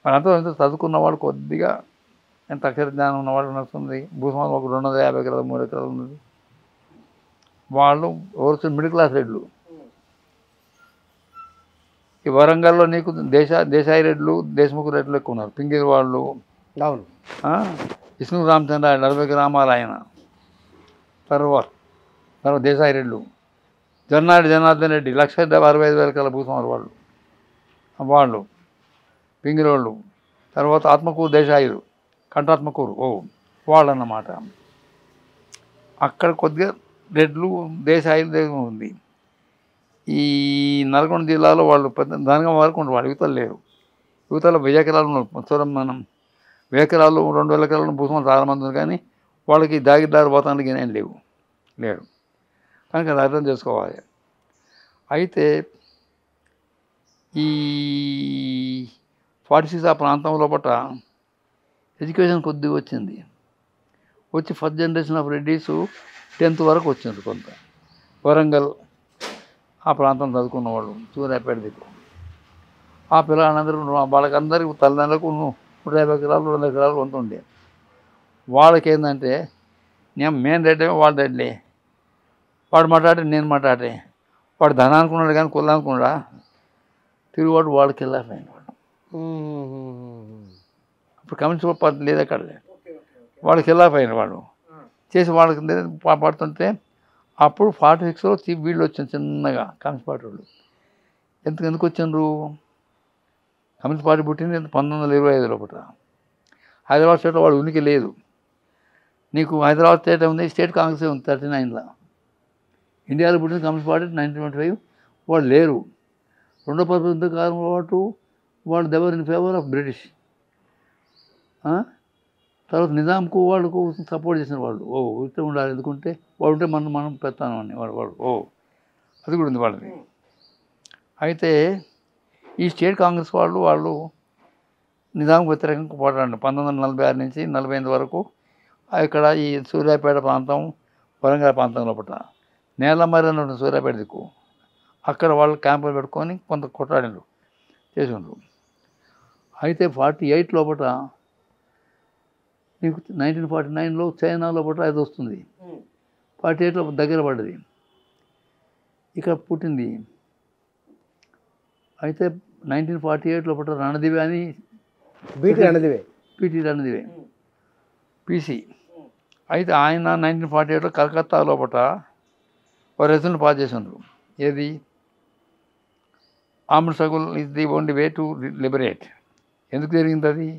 వాళ్ళంతా ఎంత చదువుకున్న వాళ్ళు, కొద్దిగా ఎంత అక్షర జ్ఞానం ఉన్నవాళ్ళు నడుస్తుంది. భూస్వామి ఒక 250 ఎకరాలు 3 ఎకరాలు ఉన్నది. వాళ్ళు ఎవరు మిడిల్ క్లాస్ రెడ్లు. ఈ వరంగల్లో నీకు దేశాయి రెడ్లు, దేశముఖ రెడ్లు ఎక్కువ ఉన్నారు. పింగిరి వాళ్ళు, అవును, విష్ణు రామచంద్ర 40 గ్రామాలు ఆయన. తర్వాత దేశాయి రెడ్లు, జనార్దన్ రెడ్డి 1,65,000 ఎకరాల భూస్వాములు వాళ్ళు పింగిరి వాళ్ళు. తర్వాత ఆత్మకూరు దేశాయులు, కంఠాత్మకూరు వాళ్ళు అన్నమాట. అక్కడ కొద్దిగా రెడ్లు దేశాయులు ఉంది. ఈ నల్గొండ జిల్లాలో వాళ్ళు పెద్ద ధనగం వరకు ఉండరు, వాళ్ళు యువతలు లేరు. యువతలో 1000 ఎకరాలు ఉన్నారు. మనం 1000 ఎకరాలు 2000 ఎకరాలు భూస్వాములు చాలామంది ఉన్నారు, కానీ వాళ్ళకి జాగిర్దారు పోతానికి ఏం లేడు. కనుక అది అర్థం చేసుకోవాలి. అయితే ఈ 46 ఆ ప్రాంతంలో పట్ల ఎడ్యుకేషన్ కొద్దిగా వచ్చింది. వచ్చి first generation of Reddy's 10th వరకు వచ్చింది. కొంత వరంగల్ ఆ ప్రాంతం చదువుకున్న వాళ్ళు, సూర్యాపేట దిక్కు ఆ పిల్లలందరూ, వాళ్ళకందరికీ తల్లిదండ్రులకు 150 ఎకరాలు 200 ఎకరాలు కొంత ఉండే. వాళ్ళకి ఏంటంటే మేము రెడ్డి, వాడు రెడ్డి, వాడు మాట్లాడే నేను మాట్లాడే, వాడు ధన అనుకున్నాడు కానీ కుల అనుకున్నాడా, తిరుగుబాటు వాళ్ళకి వెళ్ళాపోయింది. వాడు ఇప్పుడు కమ్యూనిస్ట్ పార్టీ లేదు అక్కడ, వాళ్ళకి వెళ్ళాపోయిన వాడు చేసి వాళ్ళకి పడుతుంటే, అప్పుడు 46లో వీళ్ళు వచ్చారు చిన్నగా కమ్యూనిస్ట్ పార్టీ వాళ్ళు. ఎందుకు వచ్చిండ్రు? కమ్యూనిస్ట్ పార్టీ పుట్టింది 1925లో పుట్ట. హైదరాబాద్ స్టేట్లో వాడు ఉనికి లేదు. నీకు హైదరాబాద్ స్టేట్ ఉంది, స్టేట్ కాంగ్రెస్ ఉంది 39లో. ఇండియాలో పుట్టిన కమ్యూనిస్ట్ పార్టీ 1925 వాళ్ళు లేరు. రెండో ప్రపంచ కాలం పాటు వాళ్ళు they were in favour of British. తర్వాత నిజాంకు వాళ్ళకు సపోర్ట్ చేసిన వాళ్ళు ఇష్టం ఉండాలి, ఎందుకంటే వాడు ఉంటే మనం పెడతాను అని వాడు అది కూడా ఉంది వాళ్ళది. అయితే ఈ స్టేట్ కాంగ్రెస్ వాళ్ళు నిజాంకు వ్యతిరేకంగా పోరాడండి 1946 నుంచి 45 వరకు. ఇక్కడ ఈ సూర్యాపేట ప్రాంతం, వరంగల్ ప్రాంతం లోపల నేలమర్రి అని ఉంటుంది, సూర్యాపేట దిక్కు. అక్కడ వాళ్ళు క్యాంపులు పెట్టుకొని కొంత కొట్లాడినరు చేసిండ్రు. అయితే 48 లోపల నీకు 1949లో చైనా లోపల అది వస్తుంది, 48లో దగ్గర పడ్డది, ఇక్కడ పుట్టింది. అయితే 1948 లోపల రణదివే అని పిటి రణదివే పీసీ. అయితే ఆయన 1948లో కలకత్తా లోపల ఒక రెజల్యూషన్ పాస్ చేసిండ్రు. ఏది? Armed struggle is the only way to liberate. ఎందుకు జరిగింది అది?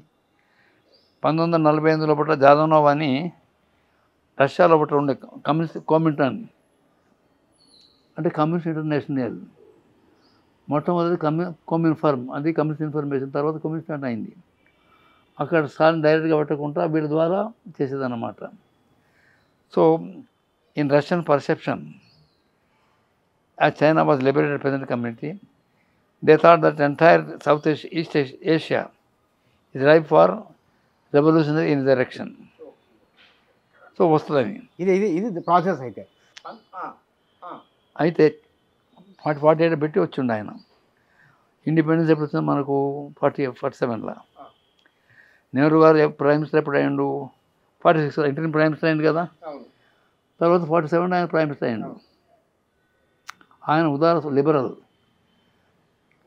1948 లోపల జాదవ్నోవ్ అని రష్యా లోపల ఉండే కమ్యూనిస్ట్ కామింటాన్ అంటే కమ్యూనిస్ట్ ఇంటర్నేషనల్, మొట్టమొదటి కమ్యూనిఫర్మ్, అది కమ్యూనిస్ట్ ఇన్ఫర్మేషన్, తర్వాత కమ్యూనిస్ట్ అయింది. అక్కడ స్టాలిన్ డైరెక్ట్గా పెట్టకుండా వీళ్ళ ద్వారా చేసేదన్నమాట. So in Russian perception as China was liberated peasant community, they thought that entire East Asia is ripe for revolutionary insurrection. So వస్తుందని ఇది ఇది ఇది ప్రాసెస్ అయితే అయితే 48 పెట్టి వచ్చిండు ఆయన. ఇండిపెండెన్స్ ఎప్పుడు వచ్చింది మనకు 47లో. నెహ్రూ గారు ప్రైమ్ మినిస్టర్ ఎప్పుడు అయ్యిండు 46 ఇంటర్నల్ ప్రైమ్ మినిస్టర్ అయింది కదా. తర్వాత 47 ఆయన ప్రైమ్ మినిస్టర్ అయ్యిండు. ఆయన ఉదార లిబరల్,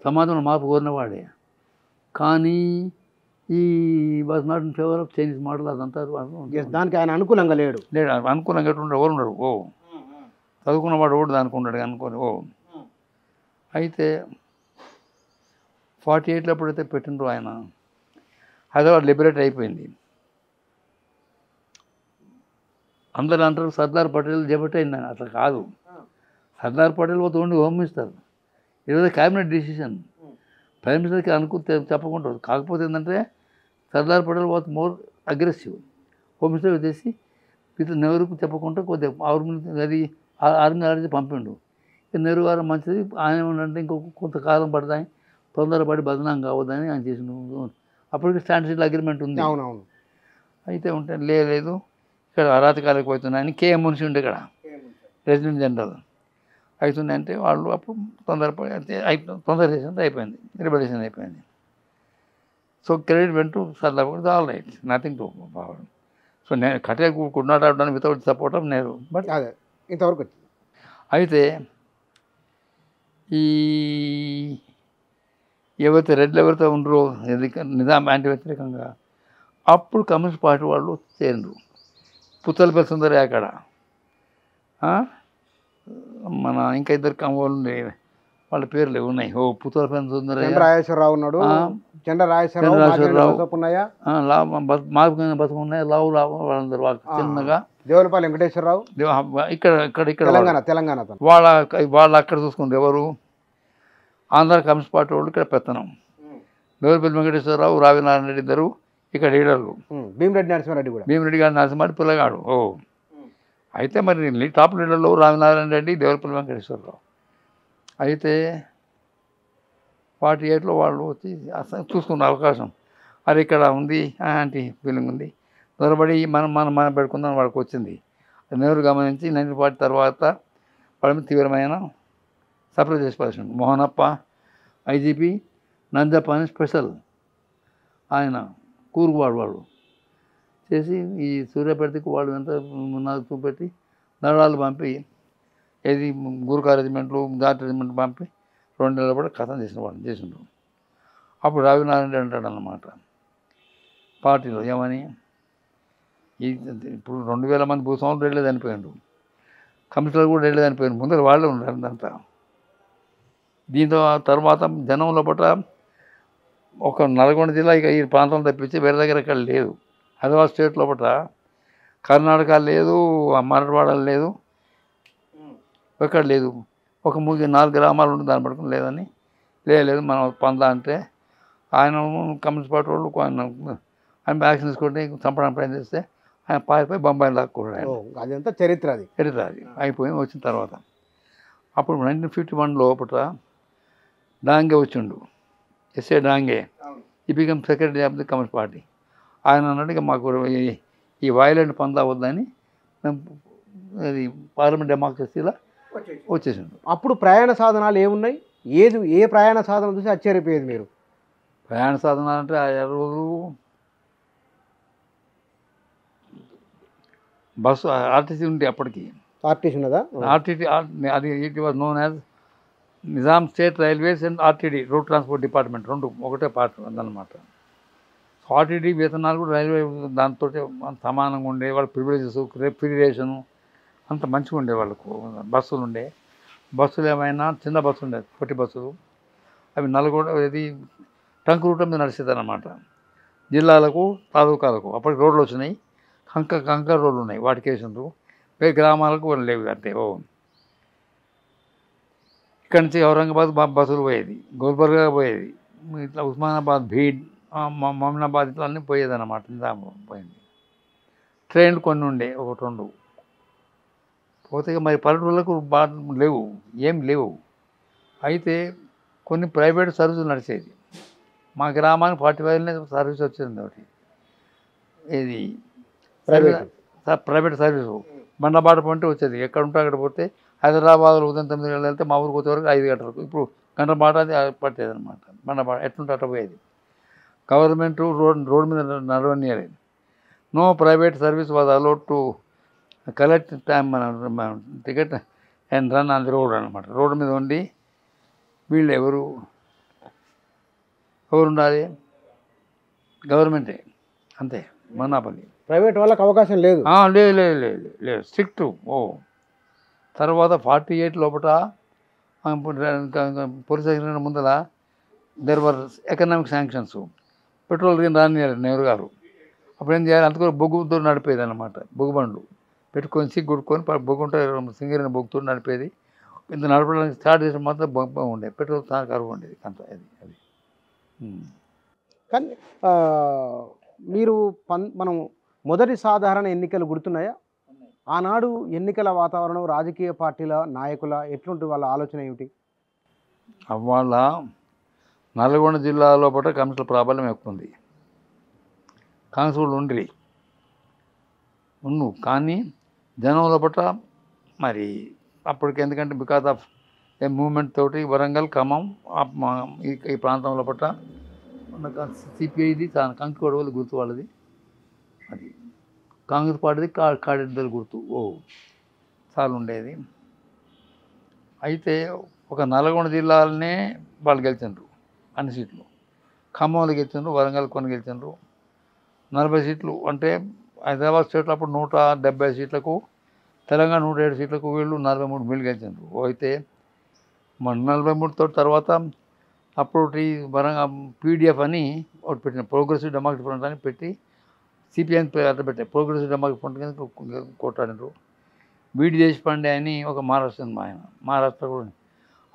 సమాజంలో మార్పు కోరినవాడే. కానీ ఈ was not in favour of Chinese model. అదంతా దానికి ఆయన అనుకూలంగా లేడు. అనుకూలంగా ఎట్లుంటారు, ఎవరు ఉండరు. చదువుకున్నవాడు ఓడు దానికి ఉన్నాడు అనుకోని. అయితే 48లో ఎప్పుడైతే పెట్టిండ్రో ఆయన, హైదరాబాద్ లిబరేట్ అయిపోయింది. అందరూ అంటారు సర్దార్ పటేల్ జబట్ అయిందని. అట్లా కాదు. సర్దార్ పటేల్ పోతే ఓన్లీ హోమ్ మినిస్టర్. ఈరోజు క్యాబినెట్ డిసిషన్ ప్రైమ్ మినిస్టర్కి చెప్పకుండా. కాకపోతే ఏంటంటే Sardar Patel was more aggressive. Home minister వచ్చేసి నెహ్రూకు చెప్పకుండా కొద్దిగా ఆర్మీ ఆర్మీ పంపిండు. నెహ్రూ గారు మంచిది, ఆయన ఏంటంటే ఇంకొక కొంతకాలం పడతాయి, తొందరపడి బదనాం కావద్దని ఆయన చేసిన. అప్పటికి స్టాండ్ అగ్రిమెంట్ ఉంది. అవునవును. అయితే ఉంటే లేదు ఇక్కడ అరాచకాలకు పోతున్నాయని కేఎం మున్షి ఉండే ఇక్కడ రెసిడెంట్ జనరల్. అవుతుందంటే వాళ్ళు అప్పుడు తొందరపడి తొందర చేసినంత అయిపోయింది, రిబలేషన్ అయిపోయింది. So credit went Sardar all right, nothing to power. So నేను కటే could not have done without support of Nehru. But ఇంతవరకు అయితే ఈ ఎవరైతే రెడ్లు ఎవరైతే ఉండరో నిజాం యాంటీ వ్యతిరేకంగా, అప్పుడు కమ్యూనిస్ట్ పార్టీ వాళ్ళు చేరిండ్రు. పుత్తలపల్లి సుందరయ్య అక్కడ, మన ఇంకా ఇద్దరు కమ్మోళ్ళు ఉండే, వాళ్ళ పేర్లు ఉన్నాయి. పుత్తలపల్లి సుందరయ్య, రాజేశ్వరరావు ఉన్నాడు, బతుకు ఉన్నాయి, లావు వాళ్ళందరూ చిన్నగా. దేవులపల్లి వెంకటేశ్వరరావు ఇక్కడ ఇక్కడ ఇక్కడ తెలంగాణ వాళ్ళు అక్కడ చూసుకుంటారు. ఎవరు ఆంధ్ర కమ్యూనిస్ట్ పార్టీ వాళ్ళు ఇక్కడ పెత్తనం. దేవులపల్లి వెంకటేశ్వరరావు, రావినారాయణ రెడ్డి ఇద్దరు ఇక్కడ లీడర్లు. భీమిరెడ్డి నరసింహారెడ్డి కూడా, భీమిరెడ్డి గారు నరసింహారెడ్డి పిల్లగాడు. అయితే మరి టాప్ లీడర్లు రావినారాయణ రెడ్డి, దేవులపల్లి వెంకటేశ్వరరావు. అయితే 48లో వాళ్ళు వచ్చి చూసుకున్న అవకాశం, అది ఇక్కడ ఉంది అంటే ఫీలింగ్ ఉంది, త్వరబడి మనం పెట్టుకుందాం వాళ్ళకి వచ్చింది. నెహ్రూ గమనించి 1940 తర్వాత వాళ్ళ మీద తీవ్రమైన సప్రెస్ చేసి పరిస్థితి. మోహనప్ప ఐజీపీ, నందప్ప అని స్పెషల్ ఆయన కూరుకువాడు వాళ్ళు చేసి ఈ సూర్యాపేటకి వాళ్ళు ఎంత నాకు చూపెట్టి దళాలు పంపి, ఏది గురుకా రెజిమెంట్లు, జాతి రెజిమెంట్ పంపి 2 నెలల పాటు కథం చేసిన వాళ్ళు చేసిండ్రు. అప్పుడు రావినారాయణ రెడ్డి అంటాడు అన్నమాట పార్టీలో ఏమని, ఇప్పుడు 2000 మంది భూస్వాములు రెడ్లే చనిపోయిండ్రు, కమిషనర్ కూడా రెడ్లే చనిపోయిండ్రు, ముందర వాళ్ళే ఉన్నారు అంతా. దీంతో తర్వాత జనంలో పట్ల ఒక నల్గొండ జిల్లా ఇక ఈ ప్రాంతం తప్పించి వేరే దగ్గర ఎక్కడ లేదు. హైదరాబాద్ స్టేట్ లోపల కర్ణాటక లేదు, మరాఠవాడ లేదు, ఎక్కడ లేదు. ఒక 4 గ్రామాలు ఉండి దాన్ని పట్టుకుని లేదని లేదు మనం పందా అంటే ఆయన కమ్యూనిస్ట్ పార్టీ వాళ్ళు ఆయన వ్యాక్సిన్ తీసుకుంటే చంపడానికి ప్రయత్నం చేస్తే ఆయన పారిపోయి బొంబాయి లాక్కున్నాడు. అదంతా చరిత్ర అది అయిపోయి వచ్చిన తర్వాత అప్పుడు 1951 లోపల డాంగే వచ్చిండు, ఎస్ఏ డాంగే. ఈ become secretary of the communist party. ఆయన అన్నాడు ఇక మాకు ఈ వైలెంట్ పందా వద్దని మేము అది పార్లమెంట్ డెమోక్రసీలో వచ్చేసిండు. అప్పుడు ప్రయాణ సాధనాలు ఏమున్నాయి, ఏ ప్రయాణ సాధనం చూసి ఆశ్చర్యపోయేది మీరు? ప్రయాణ సాధనాలు అంటే ఆ రోజు బస్సు ఆర్టీసీ ఉంటే అప్పటికి ఆర్టీసీ ఉన్నదా? ఆర్టీసీ అది it was known as Nizam state railways and RTD road transport department, రెండు ఒకటే పార్ట్ అన్నమాట. ఆర్టీడీ వేతనాలు కూడా రైల్వే దాంతో సమానంగా ఉండే, వాళ్ళ ప్రివిలేజెస్, రెఫ్రిజరేషను అంత మంచిగా ఉండే వాళ్ళకు. బస్సులు ఉండే, బస్సులు ఏమైనా చిన్న బస్సులు ఉండేది, పొట్టి బస్సులు, అవి నల్గొండ ఇది ట్రంక్ రూట్ మీద నడిచేది అన్నమాట. జిల్లాలకు తాలూకాలకు అప్పటికి రోడ్లు వచ్చినాయి, కంకర్ రోడ్లు ఉన్నాయి, వాటికి వేసిండ్రు. వేరే గ్రామాలకు లేవు అంటే. ఇక్కడి నుంచి ఔరంగాబాద్ బస్సులు పోయేది, గుల్బర్గా పోయేది, ఇట్లా ఉస్మానాబాద్, భీడ్, మమనాబాద్ ఇట్లా అన్నీ పోయేది అన్నమాట. నిజాం పోయింది. ట్రైన్లు కొన్ని ఉండే, 1-2. పోతే మరి పల్లెటూళ్ళకు లేవు, ఏం లేవు. అయితే కొన్ని ప్రైవేట్ సర్వీసులు నడిచేది. మా గ్రామానికి 45 సర్వీస్ వచ్చింది ఒకటి. ఇది ప్రైవేట్ సర్వీసు బండబాట పంటే వచ్చేది. ఎక్కడ ఉంటే అక్కడ పోతే హైదరాబాద్లో ఉదయం 9 గంటలు వెళ్తే మా ఊరికి వచ్చే వరకు 5 గంటలకు. ఇప్పుడు గంట బాట అది పట్టేది అనమాట. బండబాట ఎట్లుంటే అట్ట పోయేది. గవర్నమెంట్ రోడ్ మీద నడవనియలేదు. No private service was allowed to collect time మన ticket and run on the road అనమాట. రోడ్డు మీద ఉండి వీళ్ళు ఎవరు ఉండాలి? గవర్నమెంటే, అంతే. మన్నాపల్లి ప్రైవేట్ వాళ్ళకి అవకాశం లేదు. లేదు లేదు లేదు లేదు స్ట్రిక్ట్. తర్వాత 48 లోపల పోలీస్ స్టేషన్ ముందర there were economic sanctions. Petrol రానియారు నెహ్రూ గారు. అప్పుడు ఏం చేయాలి? అంతకు బొగ్గుతో నడిపేది అనమాట. బొగ్గు బండ్లు పెట్టుకొని సిగ్గుడుకొని బొగ్గు ఉంటే సింగరిని బొగ్గుతో నడిపేది. ఇంత నడపడానికి స్టార్ట్ చేసిన మాత్రం బొగ్గు ఉండే, పెట్రోల్ కరువు ఉండేది అంత. అది కానీ మీరు మనం మొదటి సాధారణ ఎన్నికలు గుర్తున్నాయా? ఆనాడు ఎన్నికల వాతావరణం, రాజకీయ పార్టీల నాయకుల ఎట్లుంటుంది, వాళ్ళ ఆలోచన ఏమిటి? వాళ్ళ నల్గొండ జిల్లాలో పట్ల కమిషన్ల ప్రాబల్యం ఎక్కువ ఉంది. కాంగ్రెస్ ఉండ్రి కానీ జనంలో పట్ల మరి అప్పటికి, ఎందుకంటే బికాస్ ఆఫ్ ఏ మూమెంట్ తోటి వరంగల్, ఖమ్మం ఈ ప్రాంతంలో పట్ల సిపిఐది కంకి కొడవలు గుర్తు వాళ్ళది. అది కాంగ్రెస్ పార్టీది కాడెద్దలు గుర్తు చాలా ఉండేది. అయితే ఒక నల్గొండ జిల్లాలనే వాళ్ళు గెలిచిండ్రు అన్ని సీట్లు. ఖమ్మంలో గెలిచిండ్రు, వరంగల్ కొన్ని గెలిచిండ్రు. 40 సీట్లు అంటే హైదరాబాద్ స్టేట్లో అప్పుడు 170 సీట్లకు, తెలంగాణ 107 సీట్లకు వీళ్ళు 43 వీళ్ళు గెలిచిండ్రు. అయితే మన 43 తర్వాత అప్పుడు పీడిఎఫ్ అని ఒకటి పెట్టిన, ప్రోగ్రెసివ్ డెమోక్రటిక్ ఫ్రంట్ అని పెట్టి సిపిఐని అట్లా పెట్టారు. ప్రోగ్రెసివ్ డెమోక్రటిక్ ఫ్రంట్ కింద కొట్టాడినారు. బీడి దేశపాండే అని ఒక మహారాష్ట్ర కూడా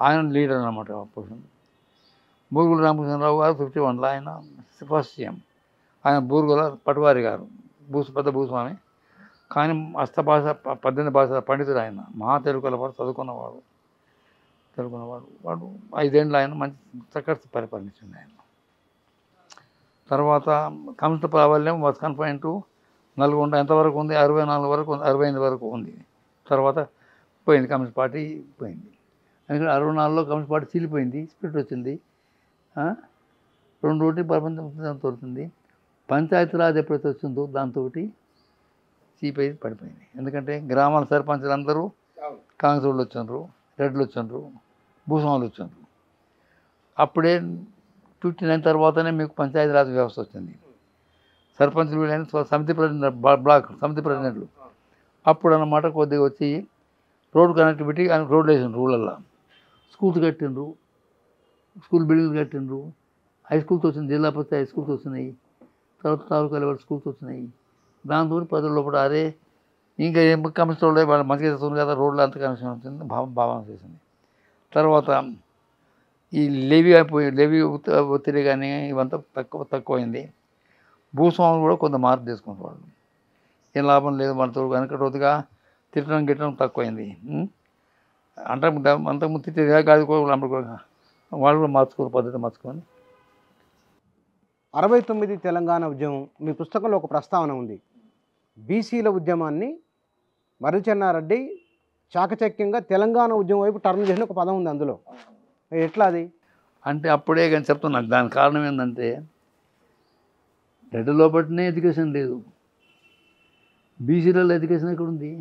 ఆయన లీడర్ అనమాట అపోజిషన్. బూరుగుల రామకృష్ణరావు గారు 51లో ఆయన ఫస్ట్ సీఎం. ఆయన బూరుగుల పటవారి గారు పెద్ద భూస్వామి, కానీ భాష 18 భాషల పండితుడు ఆయన. మహా తెలుగుల వాడు, చదువుకున్నవాడు. వాడు 5 ఏళ్ళు ఆయన మంచి చక్కటి పరిపాలించింది ఆయన. తర్వాత కమిషన్ల ప్రాబల్యం వాజ్ కన్ఫైన్ టు నల్గొండ. ఎంతవరకు ఉంది? 64 వరకు ఉంది, 65 వరకు ఉంది. తర్వాత పోయింది, కమ్యూనిస్ట్ పార్టీ పోయింది. ఎందుకంటే 64లో కమ్యూనిస్ట్ పార్టీ చీలిపోయింది, స్ప్లిట్ వచ్చింది. 2 ప్రపంచం తోలుతుంది. పంచాయతీరాజ్ ఎప్పుడైతే వచ్చిందో దాంతో సిపిఐ పడిపోయింది. ఎందుకంటే గ్రామాల సర్పంచులు అందరూ కాంగ్రెస్ వాళ్ళు వచ్చిండ్రు, రెడ్లు వచ్చిండ్రు, భూస్వాములు వచ్చిండ్రు. అప్పుడే 59 తర్వాతనే మీకు పంచాయతీరాజ్ వ్యవస్థ వచ్చింది. సర్పంచులు వీళ్ళని సమితి ప్రెసిడెంట్, బ్లాక్ సమితి ప్రెసిడెంట్లు. అప్పుడు అన్నమాట కొద్దిగా వచ్చి రోడ్ కనెక్టివిటీ అని రోడ్లు వేసిండ్రు. ఊళ్ళల్లో స్కూల్స్ కట్టిండ్రు, స్కూల్ బిల్డింగ్లు కట్టిండ్రు. హై స్కూల్స్ వచ్చింది, జిల్లా పరిషత్ హై స్కూల్స్ వచ్చినాయి. తర్వాత తాలూకా లెవెల్ స్కూల్స్ వచ్చినాయి. దాంతో ప్రజల లోపల అరే ఇంకా ఏం కమిషన్ రోడ్లు వాళ్ళు మంచిగా చేస్తుంది కదా, రోడ్లు అంత కమిషన్ వచ్చింది భావన చేసింది. తర్వాత ఈ లెవీ ఒత్తిడి కానీ ఇవంతా తక్కువైంది. భూస్వాములు కూడా కొంత మార్పు తీసుకుంటారు. వాళ్ళు ఏం లాభం లేదు వాళ్ళతో కనుక రోజుగా తిట్టడం తక్కువైంది. అంటే అంతకుముందు తిట్టేదిగా కాదు, వాళ్ళు కూడా పద్ధతి మార్చుకొని 69 తెలంగాణ ఉద్యమం, మీ పుస్తకంలో ఒక ప్రస్తావన ఉంది. బీసీల ఉద్యమాన్ని మర్రిచెన్నారెడ్డి చాకచక్యంగా తెలంగాణ ఉద్యమం వైపు టర్న్ చేసిన ఒక పదం ఉంది అందులో. ఎట్లా అది? అంటే అప్పుడే కానీ చెప్తున్నాను. దానికి కారణం ఏంటంటే రెడ్డి లోపలనే ఎడ్యుకేషన్ లేదు, బీసీలలో ఎడ్యుకేషన్ ఎక్కడ ఉంది?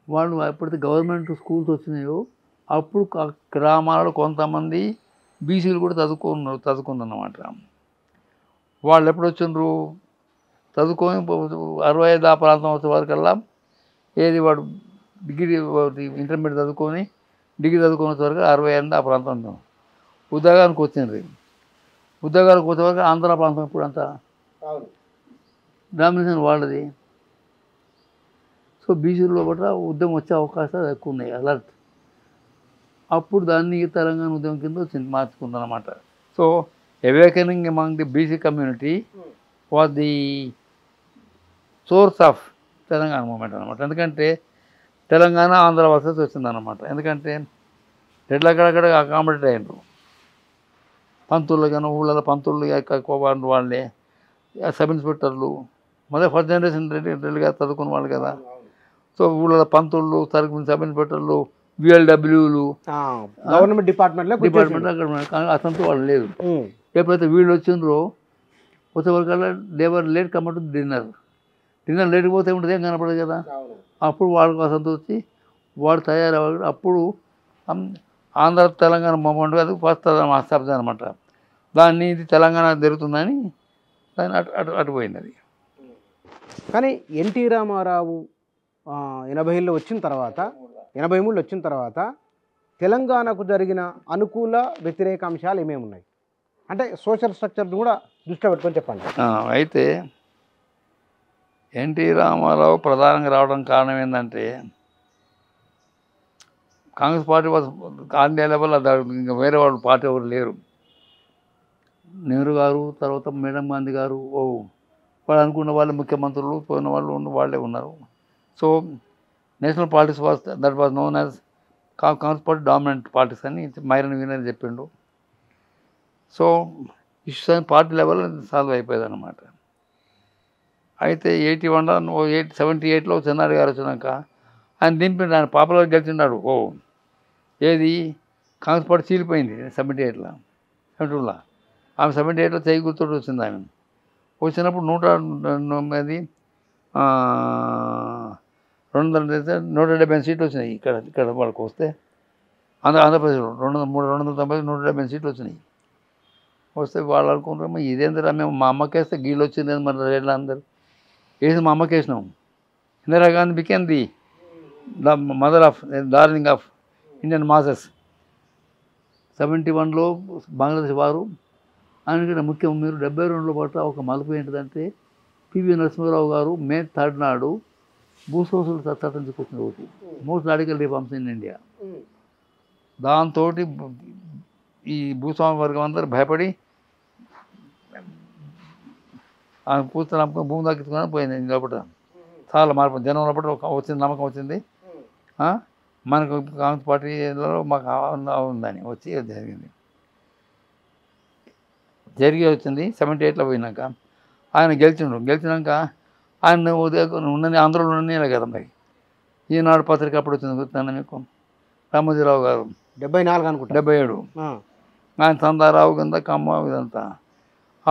వాళ్ళు ఎప్పుడైతే గవర్నమెంట్ స్కూల్స్ వచ్చినాయో అప్పుడు గ్రామాలలో కొంతమంది బీసీలు కూడా చదువుకుందన్నమాట. వాళ్ళు ఎప్పుడు వచ్చిండ్రు? చదువుకొని 65 ఆ ప్రాంతం వచ్చే వరకల్లా ఏది వాడు డిగ్రీ ఇంటర్మీడియట్ చదువుకొని డిగ్రీ చదువుకునే వరకు 68 ఆ ప్రాంతం ఉద్యోగానికి వచ్చిండ్రు. ఉద్యోగాలకు వచ్చే వరకు ఆంధ్ర ప్రాంతం ఇప్పుడు అంతా డామినేషన్ వాళ్ళది. సో బీసీలో పట్ల ఉద్యమం వచ్చే అవకాశాలు ఎక్కువ ఉన్నాయి, అలర్ట్. అప్పుడు దాన్ని తెలంగాణ ఉద్యమం కింద మార్చుకుందన్నమాట. So awakening among the BC community was the source of Telangana movement అనమాట. ఎందుకంటే తెలంగాణ ఆంధ్ర వర్సెస్ వచ్చిందన్నమాట. ఎందుకంటే రెడ్లు అక్కడక్కడ అకామిడేట్ అయ్యారు. పంతులు కానీ ఊళ్ళలో పంతులు ఎక్కువ వాళ్ళే, సబ్ ఇన్స్పెక్టర్లు, మళ్ళీ ఫస్ట్ జనరేషన్ రెడ్డిగా చదువుకున్న వాళ్ళు కదా. సో ఊళ్ళో పంతులు, సబ్ ఇన్స్పెక్టర్లు, విఎల్డబ్ల్యూలు, గవర్నమెంట్ డిపార్ట్మెంట్లో అక్కడ కానీ అతనితో వాళ్ళు లేదు. ఎప్పుడైతే వీళ్ళు వచ్చిండ్రో వచ్చేవరకల్లా లేబర్ లేట్ కమ్మటు డిన్నర్ లేట్కి పోతే ఉంటుంది, ఏం కనపడదు కదా. అప్పుడు వాళ్ళకు అసంతో వచ్చి వాడు తయారవ్వాలి. అప్పుడు ఆంధ్ర తెలంగాణ పండుగ అది ఫస్ట్ శబ్దం అనమాట. దాన్ని ఇది తెలంగాణ జరుగుతుందని దాన్ని అటు పోయింది అది. కానీ ఎన్టీ రామారావు 80లో వచ్చిన తర్వాత 83లో వచ్చిన తర్వాత తెలంగాణకు జరిగిన అనుకూల వ్యతిరేక అంశాలు ఏమేమి ఉన్నాయి అంటే సోషల్ స్ట్రక్చర్ కూడా దృష్టిలో పెట్టుకొని చెప్పండి. అయితే ఎన్టీ రామారావు ప్రధానంగా రావడం కారణం ఏంటంటే Congress party all India level ఇంకా వేరే వాళ్ళు పార్టీ ఎవరు లేరు. నెహ్రూ గారు, తర్వాత మేడం గాంధీ గారు, వాళ్ళు అనుకున్న వాళ్ళు ముఖ్యమంత్రులు, పోయిన వాళ్ళు వాళ్ళే ఉన్నారు. So national parties was that was known as Congress party dominant parties అని మైరన్ వీనర్ చెప్పిండు. సో ఇష్యూస్ అని పార్టీ లెవెల్ సాల్వ్ అయిపోయేది అనమాట. అయితే 78లో చెన్నారెడ్డి గారు వచ్చినాక ఆయన దింపిండు, ఆయన పాపులర్ గెలిచిన్నాడు. ఏది కాంగ్రెస్ పార్టీ చీలిపోయింది 78లో. ఆమె 78లో చేయి గుర్తుడు వచ్చింది. ఆమె వచ్చినప్పుడు 170 సీట్లు వచ్చినాయి. ఇక్కడ వాళ్ళకి వస్తే ఆంధ్రప్రదేశ్లో 290 సీట్లు వచ్చినాయి. వస్తే వాళ్ళు అనుకుంటారు ఇదేందిరా, మేము మా అమ్మకేస్తే గీళ్ళు వచ్చింది మరి రేట్ల అందరు వేసి మా అమ్మకేసినాం. Indira Gandhi became the mother of darling of Indian masses. 71లో బంగ్లాదేశ్ వారు ఆయనకి ముఖ్యం. మీరు 72లో పట్ల ఒక మలుపు ఏంటిదంటే పివి నరసింహారావు గారు మే 3 నాడు భూసోసులు చట్టం తీసుకొచ్చిన ఒకటి, most radical reforms in India. దాంతో ఈ భూస్వామి వర్గం అందరూ భయపడి పూర్తి నమ్మకం భూమి దక్కించుకొని పోయింది. లోపల చాలా మార్పు జనం లోపల వచ్చింది, నమ్మకం వచ్చింది. మనకు కాంగ్రెస్ పార్టీలో మాకు ఉందని వచ్చి వచ్చింది. 78లో పోయినాక ఆయన గెలిచినాక ఆయన ఉన్నది ఆంధ్రలో ఉన్నదే కదా. మరి ఈనాడు పత్రిక అప్పుడు వచ్చింది గుర్తున్నా మీకు, రామోజీరావు గారు 74 అనుకుంటా, 77. ఆయన చందారావు కింద కమ్మ ఇదంతా.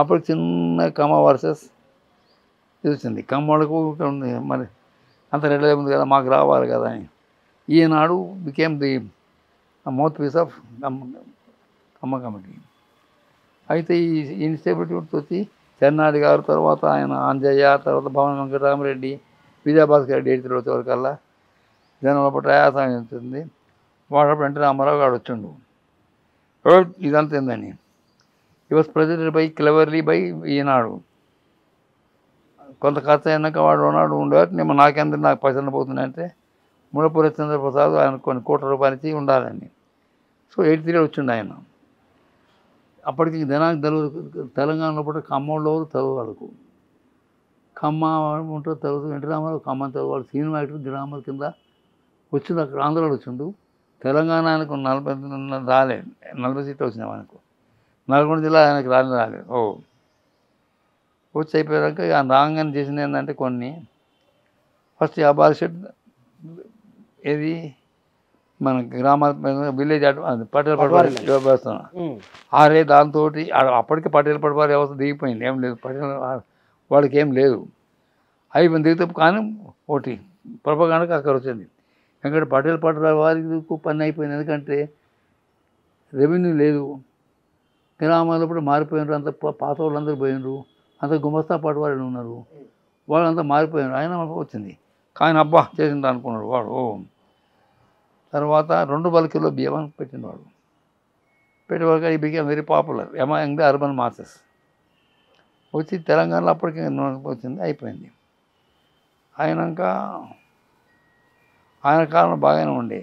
అప్పుడు చిన్న కమ్మ వర్సెస్ ఇది వచ్చింది. కమ్మలకు ఉంది మరి అంత రెడీ ఉంది కదా, మాకు రావాలి కదా అని Eenadu became the mouthpiece of Kamma committee. అయితే ఈ ఇన్స్టేబిలిటీ వచ్చి చెన్నాడి గారు, తర్వాత ఆయన అంజయ్య, తర్వాత భవన వెంకటరామరెడ్డి, విజయభాస్కర్ రెడ్డి 83 వచ్చేవరకల్లా జనంలో ప్రయాసం అవుతుంది. వాడప్పుడు ఎన్టీ రామారావు గారు వచ్చిండు. ఇదంతా ఏందని ఈ was president by cleverly by Eenadu. కొంత ఖర్చు అయినాక వాడు ఉన్నాడు ఉండేవాటి నాకెందుకు నాకు పైసలు పోతున్నాయంటే ముళ్ళపూరి చంద్రప్రసాద్ ఆయన కొన్ని కోట్ల రూపాయలు ఇచ్చి ఉండాలని. సో 83లో వచ్చిండు ఆయన. అప్పటికి జనానికి తెలియదు తెలంగాణలో కూడా ఖమ్మంలో చదువువాళ్ళకు ఖమ్మ ఉంటారు చదువుతూ ఎన్టీ రామారావు ఖమ్మం చదువువాడు సినిమా యాక్టర్ గ్రామర్ కింద వచ్చిండు. అక్కడ ఆంధ్రాలో వచ్చిండు. తెలంగాణ ఆయనకు 40 సీట్లు వచ్చినాయి. ఆయనకు నల్గొండ జిల్లా ఆయనకు రాలేదు. వచ్చి అయిపోయాక ఆయన రాగానే చేసింది ఏంటంటే కొన్ని ఫస్ట్ అబాలిషన్ ఏది మన గ్రామ విలేజ్ పటేల్ పటవారి వ్యవస్థ దాంతో అప్పటికే పటేల్ పటవారి వ్యవస్థ దిగిపోయింది. ఏం లేదు, పటేల్ వాళ్ళకి ఏం లేదు, అయిపోయింది దిగుతాం. కానీ ఒకటి ప్రపగానికి అక్కడ వచ్చింది. ఎందుకంటే పటేల్ పటవారికి పని అయిపోయింది. ఎందుకంటే రెవెన్యూ లేదు, గ్రామాల్లో కూడా మారిపోయినారు. అంత పాత వాళ్ళందరూ పోయినారు, అంత గుమస్తా పటవాళ్ళు ఉన్నారు, వాళ్ళంతా మారిపోయినారు. ఆయన వచ్చింది కానీ అబ్బా చేసింది అనుకున్నాడు వాడు. తర్వాత 2 బల్కిలో బియ్యం పెట్టినవాడు. పెట్టేవాళ్ళకి ఈ బియ్యం very popular among the urban masses. వచ్చి తెలంగాణలో అప్పటికి వచ్చింది, అయిపోయింది. అయినాక ఆయన కాలం బాగానే ఉండే.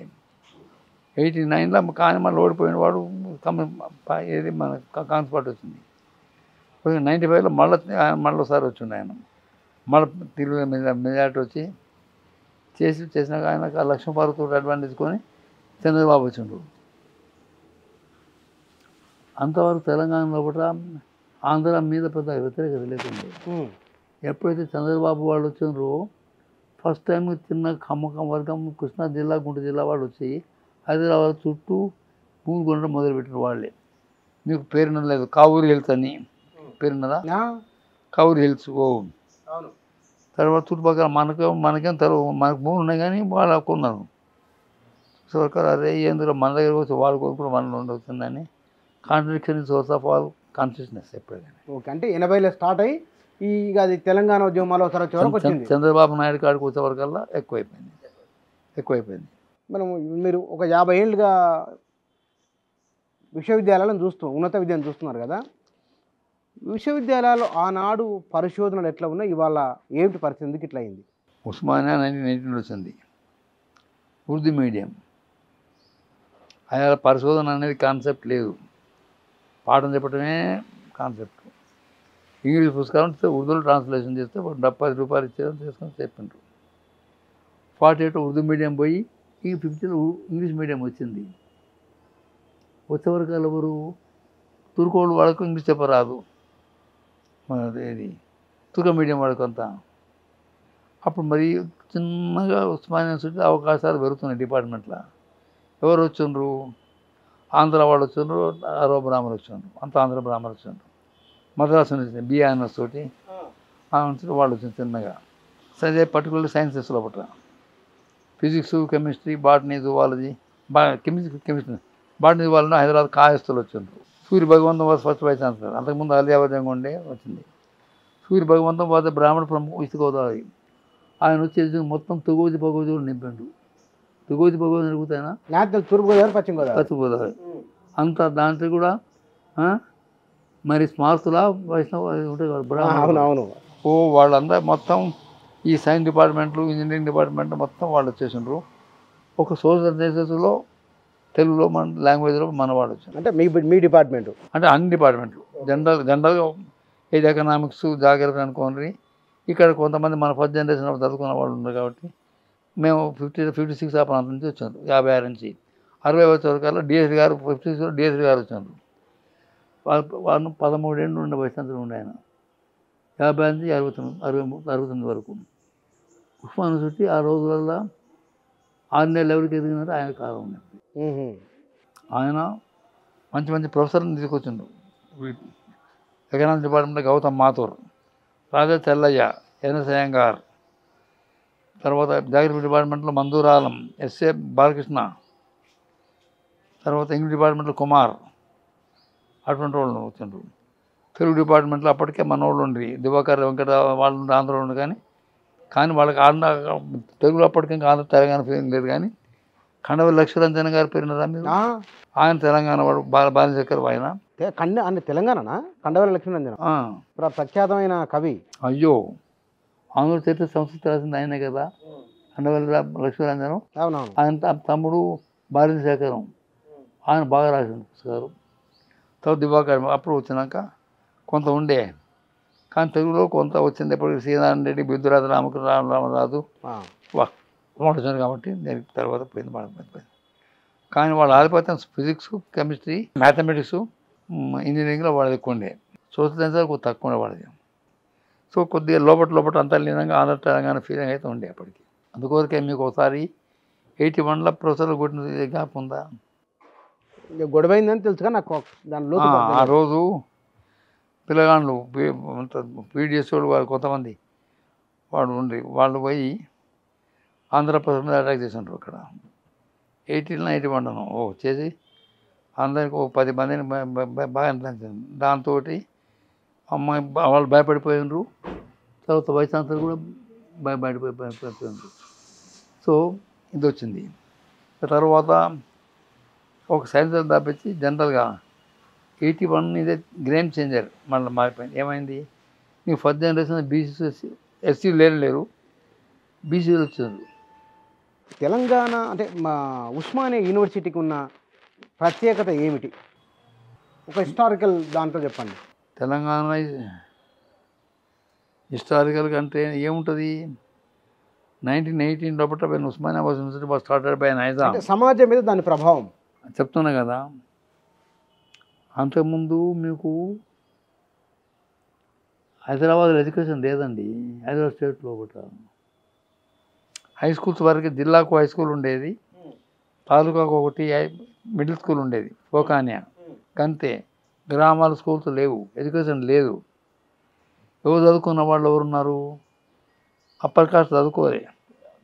89లో కానీ మళ్ళీ ఓడిపోయిన వాడు ఏది మన కాంగ్రెస్ పార్టీ వచ్చింది. 95లో మళ్ళీ ఒకసారి వచ్చిండు ఆయన. మళ్ళీ తిరుగు మెజార్టీ వచ్చి చేసినాక ఆయన లక్ష్మీపార్వతితో అడ్వాంటేజ్ తీసుకొని చంద్రబాబు వచ్చిండ్రు. అంతవరకు తెలంగాణలో కూడా ఆంధ్ర మీద పెద్ద వ్యతిరేకత లేకుండే. ఎప్పుడైతే చంద్రబాబు వాళ్ళు వచ్చిండ్రో ఫస్ట్ టైం చిన్న ఖమ్మం వర్గం కృష్ణా జిల్లా గుంటూరు జిల్లా వాళ్ళు వచ్చి హైదరాబాద్ చుట్టూ భూమి కొనడం మొదలుపెట్టిన వాళ్ళే. మీకు పేరున లేదు కావూరి హిల్స్ అని పేరున్నదా? కావూరి హిల్స్. ఓ తర్వాత చుట్టుపక్కల మనకేం మనకు భూములు ఉన్నాయి కానీ వాళ్ళు కొన్నారు. సర్కారు అదే ఎందుకు మన దగ్గర వచ్చి వాళ్ళు కొనుక్కుని మనలో ఉండవుతుందని contradiction in source of all consciousness ఎప్పుడైనా. ఓకే, అంటే 80లో స్టార్ట్ అయ్యి ఇక అది తెలంగాణ ఉద్యమాలు వచ్చే వరకు వచ్చింది. చంద్రబాబు నాయుడు కాడికి వచ్చే వరకల్లా ఎక్కువైపోయింది. మనం మీరు ఒక 50 ఏళ్ళుగా విశ్వవిద్యాలయాలను ఉన్నత విద్యను చూస్తున్నారు కదా. విశ్వవిద్యాలయాలు ఆనాడు పరిశోధనలు ఎట్లా ఉన్నాయి, ఇవాళ ఏమిటి పరిస్థితి, ఎందుకు ఇట్లా అయింది? ఉస్మానియా 1919 వచ్చింది, ఉర్దూ మీడియం. అలా పరిశోధన అనేది కాన్సెప్ట్ లేదు, పాఠం చెప్పడమే కాన్సెప్ట్. ఇంగ్లీష్ పుస్తకాలు ఉర్దూలో ట్రాన్స్లేషన్ చేస్తే 10 రూపాయలు ఇచ్చేదని చేసుకొని చెప్పిండ్రు. 48 ఉర్దూ మీడియం పోయి ఈ 50లో ఇంగ్లీష్ మీడియం వచ్చింది. వచ్చేవరకు ఎవరు తుర్కోళ్ళు వాళ్ళకు ఇంగ్లీష్ చెప్పరాదు, ఇది తుర్క మీడియం వాళ్ళకు అంతా. అప్పుడు మరి చిన్నగా ఉస్మానియా యూనివర్సిటీ అవకాశాలు పెరుగుతున్నాయి డిపార్ట్మెంట్లో. ఎవరు వచ్చిండ్రు? ఆంధ్ర వాళ్ళు వచ్చిండ్రు, అరవ బ్రాహ్మణులు వచ్చిండ్రు, అంత ఆంధ్ర బ్రాహ్మణులు వచ్చిండ్రు. మద్రాసు యూనివర్సిటీ బిఆర్ఎస్ తోటి ఆ యూనివర్సిటీ వాళ్ళు వచ్చింది చిన్నగా. సరే పర్టికులర్ సైన్సెస్ లోపల physics, chemistry, botany, zoology, chemistry, botany zoology Hyderabad కాయస్తులు వచ్చిండ్రు. Surya Bhagavantam was first vice chancellor, అంతకుముందు అలియావరం ఉండే వచ్చింది. సూర్య భగవంతం వాజ్ బ్రాహ్మణ ప్రముఖ ఈస్ట్ గోదావరి. ఆయన వచ్చేసి మొత్తం తొగోజి పగోజులు నింపాడు. తొగోజి పగోజు నింపుతాయినా తూర్పుగోదావరి, పశ్చిమ గోదావరి అంతా. దాంట్లో కూడా మరి స్మార్తుల వైష్ణవ ఉంటాయి బ్రాహ్మణులు. ఓ వాళ్ళందరూ మొత్తం ఈ సైన్స్ డిపార్ట్మెంట్లు, ఇంజనీరింగ్ డిపార్ట్మెంట్ మొత్తం వాళ్ళు వచ్చేసిండ్రు. ఒక సోషల్ సైన్సెస్లో తెలుగులో మన లాంగ్వేజ్లో మనవాడు వచ్చారు. అంటే మీ డిపార్ట్మెంట్ అంటే అన్ని డిపార్ట్మెంట్లు జనరల్గా ఏది ఎకనామిక్స్ జాగ్రత్త అనుకోండి. ఇక్కడ కొంతమంది మన ఫస్ట్ జనరేషన్ చదువుకున్న వాళ్ళు ఉన్నారు కాబట్టి మేము 56 ఆ ప్రాంతం నుంచి వచ్చారు. 56 నుంచి 60 వచ్చే వరకల్లా డిఎస్సీ గారు 56లో డిఎస్సీ గారు వచ్చారు. వాళ్ళు 13 ఏళ్ళు ఉండే వయసు ఉండే ఆయన. 50 నుంచి 69 వరకు ఉస్మాన్ యూనివర్సిటీ ఆ రోజులలో 6 నెలలు ఎవరికి ఎదిగినారో ఆయన కాలం ఉన్నది. ఆయన మంచి మంచి ప్రొఫెసర్ని తీసుకొచ్చిండు. ఎకనామిక్స్ డిపార్ట్మెంట్లో గౌతమ్ మాథూర్, రాజా చెల్లయ్య, ఎన్ఎస్ అయ్యంగార్, తర్వాత జాగ్రఫీ డిపార్ట్మెంట్లో మందూరాలం, ఎస్ఏ బాలకృష్ణ, తర్వాత ఇంగ్లీష్ డిపార్ట్మెంట్లో కుమార్, అటువంటి వాళ్ళు వచ్చిండ్రు. తెలుగు డిపార్ట్మెంట్లో అప్పటికే మన వాళ్ళు ఉండి దివాకర్ వెంకట వాళ్ళు ఉండి ఆంధ్రలో ఉండి కానీ వాళ్ళకి ఆంధ్ర తెలుగులో అప్పటికి ఇంకా ఆంధ్ర తెలంగాణ ఫీలింగ్ లేదు. కానీ కండవల్లి లక్ష్మీరంజన్ గారి పేరున్నదా మీరు? ఆయన తెలంగాణ వాడు, బాలచక్ర ఆయన తెలంగాణ కండవల్లి లక్ష్మీరంజన్ ప్రఖ్యాతమైన కవి. అయ్యో, ఆంధ్ర చరిత్ర సంస్కృతి రాసింది ఆయనే కదా కండవల్లి లక్ష్మీరంజనం. ఆయన తమ్ముడు బాలశేఖరం, ఆయన బాగా రాసిన పుస్తకాలు. తర్వాత దివాకర్ అప్పుడు వచ్చినాక కొంత ఉండే, కానీ తెలుగులో కొంత వచ్చింది. ఎప్పటికీ శ్రీనారాయణ రెడ్డి, బిద్దురాజు రామరాజు వచ్చింది కాబట్టి దానికి తర్వాత పోయింది. కానీ వాళ్ళ ఆధిపత్యం ఫిజిక్స్, కెమిస్ట్రీ, మ్యాథమెటిక్స్, ఇంజనీరింగ్లో వాళ్ళది ఎక్కువ ఉండే. సోషల్ సైన్స్ కొద్దిగా తక్కువ ఉండే వాళ్ళది. సో కొద్దిగా లోపల అంతా లీనంగా ఆంధ్ర తెలంగాణ ఫీలింగ్ అయితే ఉండే అప్పటికి. అందుకోసకే మీకు ఒకసారి 81లో ప్రొఫెసర్లు కొట్టిన గ్యాప్ ఉందా? గొడవైందని తెలుసుగా నాకు. దానిలో ఆ రోజు పిల్లగాళ్ళు పీడిఎస్ వాళ్ళు కొంతమంది వాళ్ళు పోయి ఆంధ్రప్రదేశ్ మీద అటాక్ చేసినారు అక్కడ 81 చేసి అందరికి 10 మందిని బాగా అనిపించింది. దాంతో అమ్మాయి వాళ్ళు భయపడిపోయినారు. తర్వాత వైస్ ఛాన్సలర్ కూడా భయపడిపోయినారు. సో ఇది వచ్చింది. తర్వాత ఒక సైన్స్ తప్పించి జనరల్గా 81 ఇదే గేమ్ చేంజర్ మళ్ళీ మారిపోయింది. ఏమైంది? నీకు ఫస్ట్ జనరేషన్ బీసీ ఎస్సీ లేరు, బీసీలు వచ్చారు. తెలంగాణ అంటే మా ఉస్మానియా యూనివర్సిటీకి ఉన్న ప్రత్యేకత ఏమిటి? ఒక హిస్టారికల్ దాంట్లో చెప్పండి. తెలంగాణ హిస్టారికల్ అంటే ఏముంటుంది? 1918 లోపల when Usmania University was started by Nizam. అంటే సమాజం మీద దాని ప్రభావం. చెప్తున్నా కదా, అంతకుముందు మీకు హైదరాబాద్లో ఎడ్యుకేషన్ లేదండి. హైదరాబాద్ స్టేట్లో ఒకట హై స్కూల్స్ వరకు జిల్లాకు హై స్కూల్ ఉండేది, తాలూకాకు ఒకటి మిడిల్ స్కూల్ ఉండేది, ఫోకానియా అంతే. గ్రామాల స్కూల్స్ లేవు, ఎడ్యుకేషన్ లేదు. ఎవరు చదువుకున్న వాళ్ళు ఎవరున్నారు? అప్పర్ కాస్ట్ చదువుకోలే,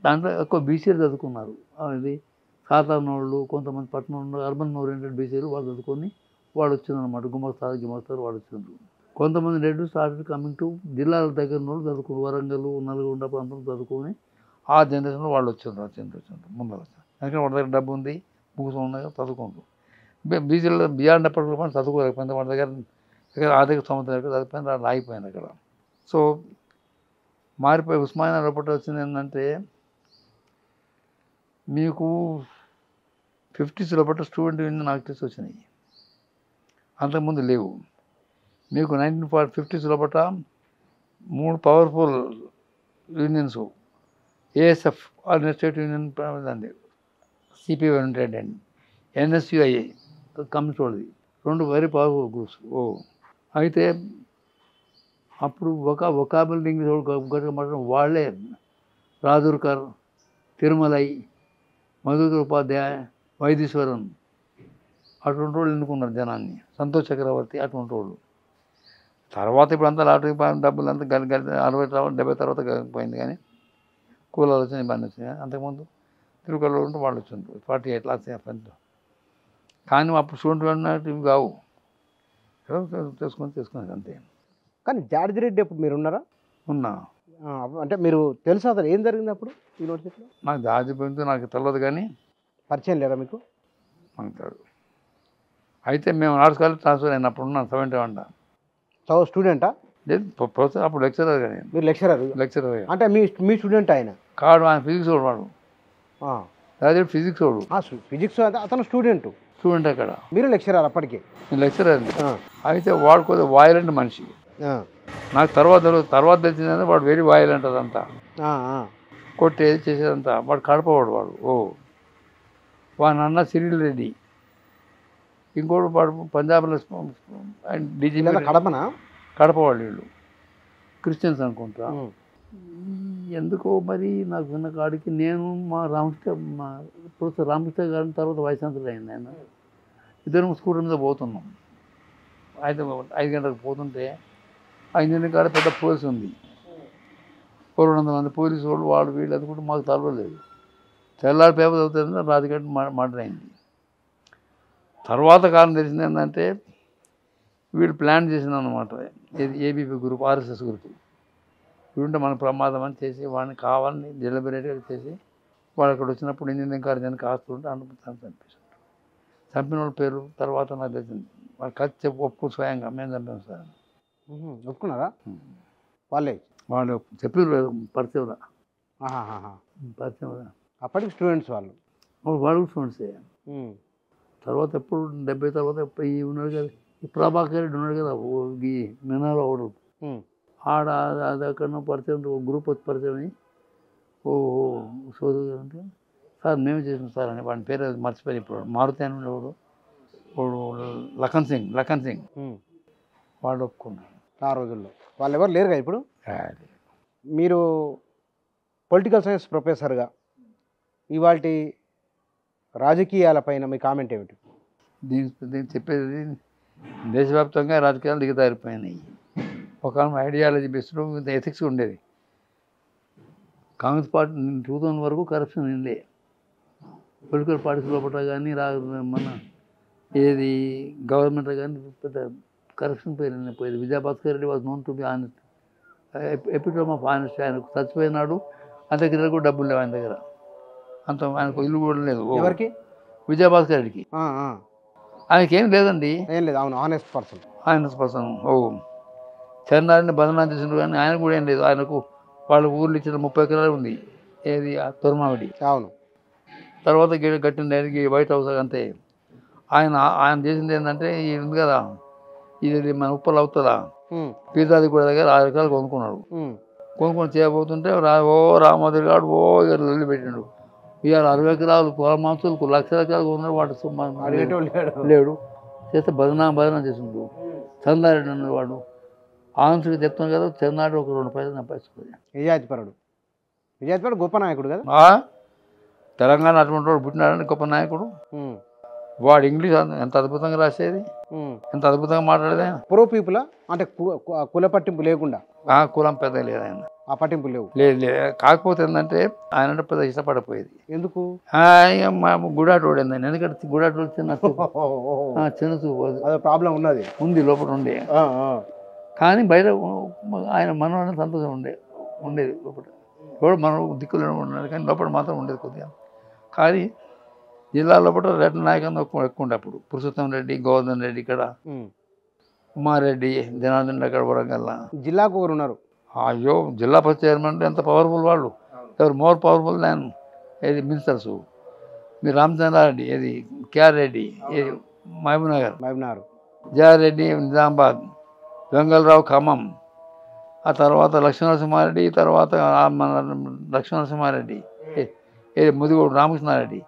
దాంట్లో ఎక్కువ బీసీలు చదువుకున్నారు. ఇది సాధారణ వాళ్ళు, కొంతమంది పట్టణంలో అర్బన్ ఓరియంటెడ్ బీసీలు వాళ్ళు చదువుకొని వాళ్ళు వచ్చిండ్రు అనమాట. గుమస్తారు వాళ్ళు వచ్చిండ్రు. కొంతమంది రెడ్డి స్టార్టెడ్ కమింగ్ టు జిల్లాల దగ్గర వాళ్ళు చదువుకుని వరంగల్, నల్గొండ ప్రాంతం చదువుకొని ఆ జనరేషన్లో వాళ్ళు వచ్చిండ్రు ముందర. ఎందుకంటే వాళ్ళ దగ్గర డబ్బు ఉంది, బుక్స్ ఉన్నాయి, చదువుకుంటారు. బీసీలో బియాండ్ అప్పటికి కూడా చదువుకోలేకపోయింది. వాళ్ళ దగ్గర ఆర్థిక సంవత్సరం చదివిపోయింది, వాళ్ళు ఆగిపోయింది అక్కడ. సో మారిపోయి ఉస్మానియా లోపల వచ్చింది ఏంటంటే, మీకు 50s లోపల స్టూడెంట్ యూనియన్ యాక్టివ్స్ వచ్చినాయి, అంతకుముందు లేవు. మీకు 1950s లోపల 3 powerful unions, ASF all state union అండి, CPI united and NSUI communist వాళ్ళది, 2 వెరీ పవర్ఫుల్ గ్రూప్స్. అయితే అప్పుడు వొకాబులరీ ఇంగ్లీష్ మాత్రం వాళ్ళే రాజుర్కర్, తిరుమలై, మధుకర్ ఉపాధ్యాయ, వైదీశ్వరన్ అటువంటి వాళ్ళు ఎన్నుకున్నారు జనాన్ని, సంతోష్ చక్రవర్తి అటువంటి వాళ్ళు. తర్వాత ఇప్పుడు అంతా లాటరీ డబ్బులు అంతా గలి 60-70 తర్వాత పోయింది. కానీ కూలాలు వచ్చినాయి, ఇబ్బంది వచ్చినాయి. అంతకుముందు తిరుపతిలో ఉంటే వాళ్ళు వచ్చిండ్రు 48 లాక్స్. కానీ అప్పుడు స్టూడెంట్ అన్నట్టు ఇవి కావు, చేసుకుని అంతే. కానీ జార్జి రెడ్డి అప్పుడు మీరు ఉన్నారా? ఉన్నా. అంటే మీరు తెలుసా అసలు ఏం జరిగింది అప్పుడు యూనివర్సిటీలో? నాకు జార్జి పెంచు నాకు తెలియదు, కానీ పరిచయం లేదా మీకు? అంటాడు. అయితే మేము ఆర్ట్స్ కాలేజ్ ట్రాన్స్ఫర్ అయినప్పుడు ఉన్నాను 71. స్టూడెంటా? లేదు, ప్రొఫెసర్, అప్పుడు లెక్చరర్. కానీ మీరు లెక్చరర్? అంటే మీ స్టూడెంట్ ఆయన కాడు, ఆయన ఫిజిక్స్ వాడు. అదే ఫిజిక్స్ వాడు, ఫిజిక్స్. అతను స్టూడెంట్ అక్కడ. మీరు లెక్చరర్ అప్పటికే? నేను లెక్చరర్. అయితే వాడు కొద్దిగా వాయిలెంట్ మనిషి. నాకు తర్వాత తెలిసిందంటే వాడు వెరీ వాయిలెంట్, అదంతా కొట్టేది చేసేదంతా. వాడు కడపవాడు వాడు. వాడి అన్న సిరిల్ రెడ్డి, ఇంకోటి వాడు పంజాబ్లో డీజీపీ. కడపవాళ్ళు వీళ్ళు, క్రిస్టియన్స్ అనుకుంటా. ఎందుకో మరి నాకు విన్న కాడికి నేను మా ప్రొఫెసర్ రామకృష్ణ గారిని తర్వాత వైస్ ఛాన్సలర్ అయింది ఆయన. ఇద్దరు స్కూటర్ మీద పోతున్నాం. 5 గంటలకు పోతుంటే ఆ ఇంజనీరింగ్ కాడ పెద్ద పోలీసు ఉంది, 200 మంది పోలీసు వాళ్ళు వీళ్ళు అది కూడా మాకు తలవలేదు. తెల్లారి పేపర్ చదువుతుంది, రాజకీయ మర్డర్ అయింది. తర్వాత కాలం తెలిసింది ఏంటంటే వీళ్ళు ప్లాన్ చేసిందన్నమాట. ABP group, RSS group. వీడుంటే మన ప్రమాదం అని చేసి వాడిని కావాలని డెలిబరేట్గా చేసి వాడు అక్కడ వచ్చినప్పుడు ఇంజనీరింగ్ కాలేజీకి ఆస్తుంటే చంపేశారు. చంపిన వాళ్ళ పేరు తర్వాత నాకు తెలిసింది. వాళ్ళు ఖర్చు ఒప్పు స్వయంగా మేము చంపాము సార్. ఒప్పుకున్నారా? వాళ్ళు చెప్పారు పరిచయం. అప్పటికి స్టూడెంట్స్ వాళ్ళు స్టూడెంట్సే. తర్వాత ఎప్పుడు 70 తర్వాత ఈ ఉన్నాడు కదా, ఈ ప్రభాకర్ రెడ్డి ఉన్నాడు కదా, ఈ మినాలో ఒకడు ఆడ అది అక్కడ పరిచయం, గ్రూప్ వచ్చి పరిచయం అని సోదరు అంటే సార్ మేమే చేసినాం సార్ అని. వాడి పేరు మర్చిపోయి ఇప్పుడు మారుతి అని ఉండేవాడు, లఖన్ సింగ్ వాడు ఒప్పుకున్నాడు. ఆ రోజుల్లో వాళ్ళు ఎవరు లేరుగా ఇప్పుడు. మీరు పొలిటికల్ సైన్స్ ప్రొఫెసర్గా ఇవాళ రాజకీయాలపైన మీ కామెంట్ ఏమిటి? దీన్ని చెప్పేది దేశవ్యాప్తంగా రాజకీయాలు దిగజారిపోయినాయి. ఒక ఐడియాలజీ బేస్డ్ ఎథిక్స్ ఉండేది. కాంగ్రెస్ పార్టీ 2000 వరకు కరప్షన్ ఉండే. పొలిటికల్ పార్టీస్ లోపల కానీ మన ఏది గవర్నమెంట్ కానీ పెద్ద కరప్షన్ పోయేది. Vijayabhaskar Reddy was known to be honest, epitome of honest. ఆయనకు చచ్చిపోయినాడు, అంత దగ్గర కూడా డబ్బులు లేవు ఆయన దగ్గర, అంత ఆయనకు ఇల్లు కూడా లేదు. ఎవరికి? విజయభాస్కర్ రెడ్డికి. ఆయనకేం లేదండి, ఏం లేదు. అవును, ఆనెస్ట్ పర్సన్. చరణాన్ని బదనాం చేసిండ్రు, కానీ ఆయన కూడా ఏం లేదు. ఆయనకు వాళ్ళ ఊర్లు ఇచ్చిన 30 ఎకరాలు ఉంది, ఏది తొరమావిడి. అవును. తర్వాత కట్టిన దానికి వైట్ హౌస్ అంతే. ఆయన చేసింది ఏంటంటే ఇది ఉంది కదా, ఇది మన ఉప్పలు అవుతుందా, పీతాది కూడా దగ్గర 6 ఎకరాలు కొనుక్కున్నాడు. కొనుక్కొని చేయబోతుంటే రామోదరి గారు ఇక వదిలిపెట్టిండు. ఇవాళ 60 ఎకరాలు పొలమాంసులకు లక్షల ఎకరాలు ఉన్నాడు. వాడు లేడు. చేస్తే బదనా చేసిండు. చందారెడ్డి అన్నాడు వాడు. ఆన్సర్కి చెప్తాను కదా, చందారెడ్డి ఒక 2 పైసలు సంపాదించుకోవాలి. విజయపరుడు గొప్ప నాయకుడు కదా. తెలంగాణ అటువంటి వాడు పుట్టినాడని గొప్ప నాయకుడు. వాడు ఇంగ్లీష్ ఎంత అద్భుతంగా రాసేది, ఎంత అద్భుతంగా మాట్లాడేది. ప్రో పీపుల్ అంటే కుల పట్టింపు లేకుండా. కులం పెద్ద లేదు ఆయన, ఆ పట్టింపు లేవు. లేదు. కాకపోతే ఏంటంటే ఆయన పెద్ద ఇష్టపడపోయేది. ఎందుకు? మా గుడాటోడు ఏందని, ఎందుకంటే గుడాటోడు చిన్న చూపు అదే ప్రాబ్లం ఉంది లోపల ఉండే. కానీ బయట ఆయన మనోళ్ళని సంతోషం ఉండేది లోపల. మనం దిక్కులు ఉన్నాడు కానీ లోపల మాత్రం ఉండేది కొద్దిగా. కానీ జిల్లా లోపల రెడ్డి నాయకత్వం ఎక్కువ ఉండే అప్పుడు. పురుషోత్తం రెడ్డి, గోవర్ధన్ రెడ్డి ఇక్కడ, ఉమారెడ్డి, జనార్దన్ అక్కడ వరంగల్. జిల్లాకు ఒకరు ఉన్నారు. అయ్యో, జిల్లా పరిషత్ చైర్మన్ అంటే ఎంత పవర్ఫుల్ వాళ్ళు. ఎవరు మోర్ పవర్ఫుల్ దాన్ ఏది మినిస్టర్స్. మీరు రామచంద్రారెడ్డి, ఏది కేఆర్ రెడ్డి, ఏది మహబూబ్నగర్, జయారెడ్డి నిజామాబాద్, వెంగళరావు ఖమ్మం, ఆ తర్వాత లక్ష్మీనరసింహారెడ్డి, తర్వాత మన లక్ష్మీనరసింహారెడ్డి, ఏది ముదిగోడు రామకృష్ణారెడ్డి,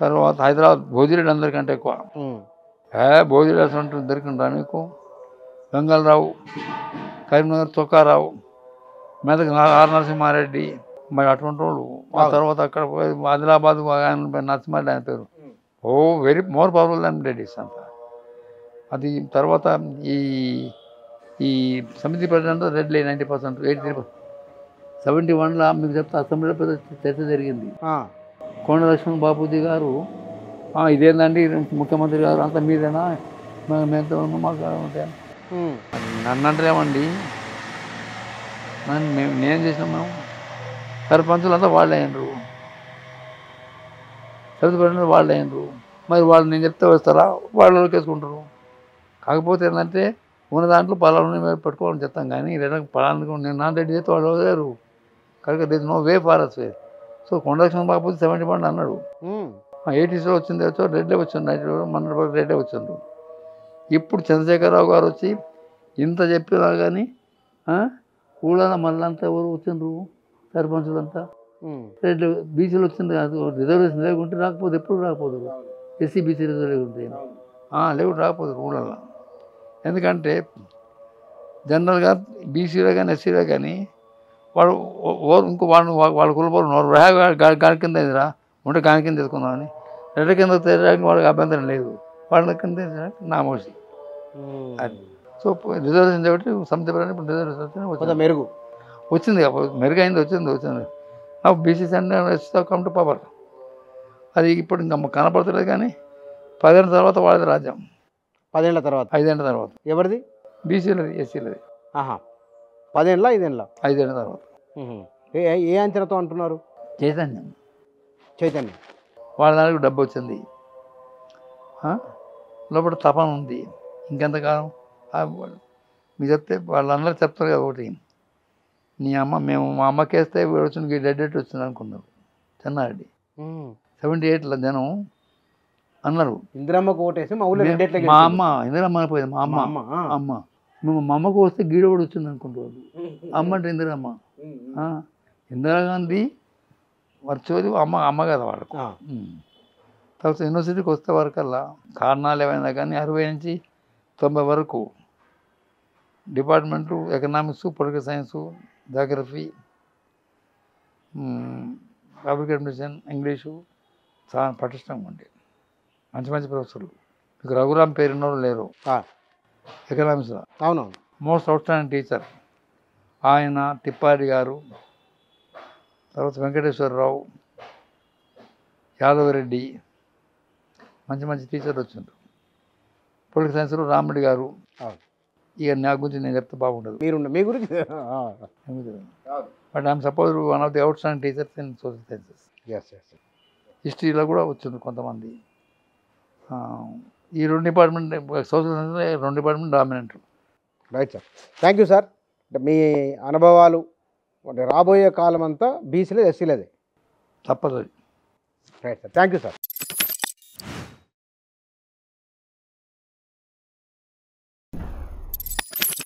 తర్వాత హైదరాబాద్ భోజిరెడ్డి అందరికంటే ఎక్కువ. భోజిరెడ్డి అసలు దొరికిండ్రా మీకు? వెంగళరావు, కరీంనగర్ చొక్కారావు, మెదక్ ఆర్ నరసింహారెడ్డి, మరి అటువంటి వాళ్ళు. ఆ తర్వాత అక్కడ ఆదిలాబాద్ నరసింహారెడ్డి ఆయన పేరు. Very more powerful than Reddys అంతా. అది తర్వాత ఈ సమితి ప్రెసిడెంట్ రెడ్లే 90%, 83%. 71లో మీకు చెప్తా అసెంబ్లీలో పెద్ద చర్చ జరిగింది. కొండ లక్ష్మణ్ బాపూజీ గారు, ఇదేందండి ముఖ్యమంత్రి గారు అంతా మీదేనా, మేమెంతో ఉన్నాం మాకు ఉంటాయి. నన్ను అంటారేమండి, నేను చేసినాం. మేము సర్పంచులు అంతా వాళ్ళు అయినరు, సమితి ప్రెసిడెంట్ వాళ్ళు అయినరు. మరి వాళ్ళు నేను చెప్తే వస్తారా? వాళ్ళు వేసుకుంటారు. కాకపోతే ఏంటంటే ఉన్న దాంట్లో పొలాలను మేము పెట్టుకోవాలని చెప్తాం. కానీ పొలాలను నేను నాన్న రెడ్డి చేస్తే వాళ్ళు వదిలేరు. కనుక this no way for us way. So Konda Laxman Bapuji 70% అన్నాడు. 80sలో వచ్చింది రెడ్లే వచ్చిండు, 90 మన రెడ్లే వచ్చిండ్రు. ఇప్పుడు చంద్రశేఖరరావు గారు వచ్చి ఇంత చెప్పినా కానీ ఊళ్ళో మళ్ళంతా ఎవరు వచ్చిండ్రు? సర్పంచులంతా రెడ్లు. బీసీలు వచ్చింది కాదు, రిజర్వేషన్ లేకుంటే రాకపోతే ఎప్పుడు రాకపోదు. ఎస్సీ బీసీ రిజర్వేషన్ ఉంటాయి లేకుంటే రాకపోదు ఊళ్ళల్లో. ఎందుకంటే జనరల్గా బీసీలో కానీ ఎస్సీలో కానీ వాడు ఇంకో వాళ్ళ కులపోలు గాని కింద అయిందిరా ఉంటే గాని కింద తీసుకుందామని. రెడ్ల కింద తీయడానికి వాడికి అభ్యంతరం లేదు, వాళ్ళ కింద నామోసి. అది సో రిజర్వేషన్ కాబట్టి సమితి పరంగా ఇప్పుడు రిజర్వేషన్ మెరుగు వచ్చింది. మెరుగైంది, వచ్చింది. నాకు BC centre come to power. అది ఇప్పుడు ఇంకా కనపడతలేదు. కానీ 10 ఏళ్ళ తర్వాత వాళ్ళది రాజ్యం. 10 ఏళ్ళ తర్వాత 5 ఏళ్ళ తర్వాత ఎవరిది? బీసీలది, ఎస్సీలది. 10 ఏళ్ళ 5 ఏళ్ళ 5 ఏళ్ళ తర్వాత. ఏ అంచనాతో అంటున్నారు? చైతన్యం. వాళ్ళ దానికి డబ్బు వచ్చింది, లోపల తపన ఉంది. ఇంకెంతకాలం మీరు చెప్తే వాళ్ళందరూ చెప్తారు కదా ఒకటి, నీ అమ్మ మా అమ్మకి వేస్తే వీడు వచ్చింది డెడ్ వచ్చింది అనుకున్నారు. చెన్నారెడ్డి 78లో జనం అన్నారు ఇందిరమ్మకు ఓటేసి మా అమ్మ ఇందిరమ్మ అయిపోయింది. మా అమ్మకు వస్తే గీడ కూడా వచ్చింది అనుకుంటారు. అమ్మ అంటే ఇందిరమ్మ. ఇందిరాగాంధీ వర్చువల్ అమ్మ కదా వాళ్ళకు. తర్వాత యూనివర్సిటీకి వస్తే వరకల్లా కారణాలు ఏమైనా కానీ 60 నుంచి 90 వరకు డిపార్ట్మెంట్లు economics, political science, geography, public administration, English చాలా పటిష్టంగా ఉండే మంచి ప్రొఫెసర్లు. మీకు రఘురామ్ పేరున్నోళ్ళు లేరు ఎకనామిక్స్లో. అవునవును, మోస్ట్ అవుట్స్టాండింగ్ టీచర్ ఆయన. తిప్పాడి గారు, తర్వాత వెంకటేశ్వరరావు, యాదవరెడ్డి, మంచి టీచర్లు వచ్చిండ్రు. పొలిటికల్ సైన్స్లో రామరెడ్డి గారు. ఇక నా గురించి నేను చెప్తే బాగుండదు, మీ గురించి. But I'm suppose one of the outstanding teachers in social sciences. హిస్టరీలో కూడా వచ్చింది కొంతమంది. ఈ 2 department social science 2 department dominant. Right sir, thank you sir. మీ అనుభవాలు రాబోయే కాలం అంతా బీసీలే ఎస్సీలదే తప్పదు. Right sir, thank you sir.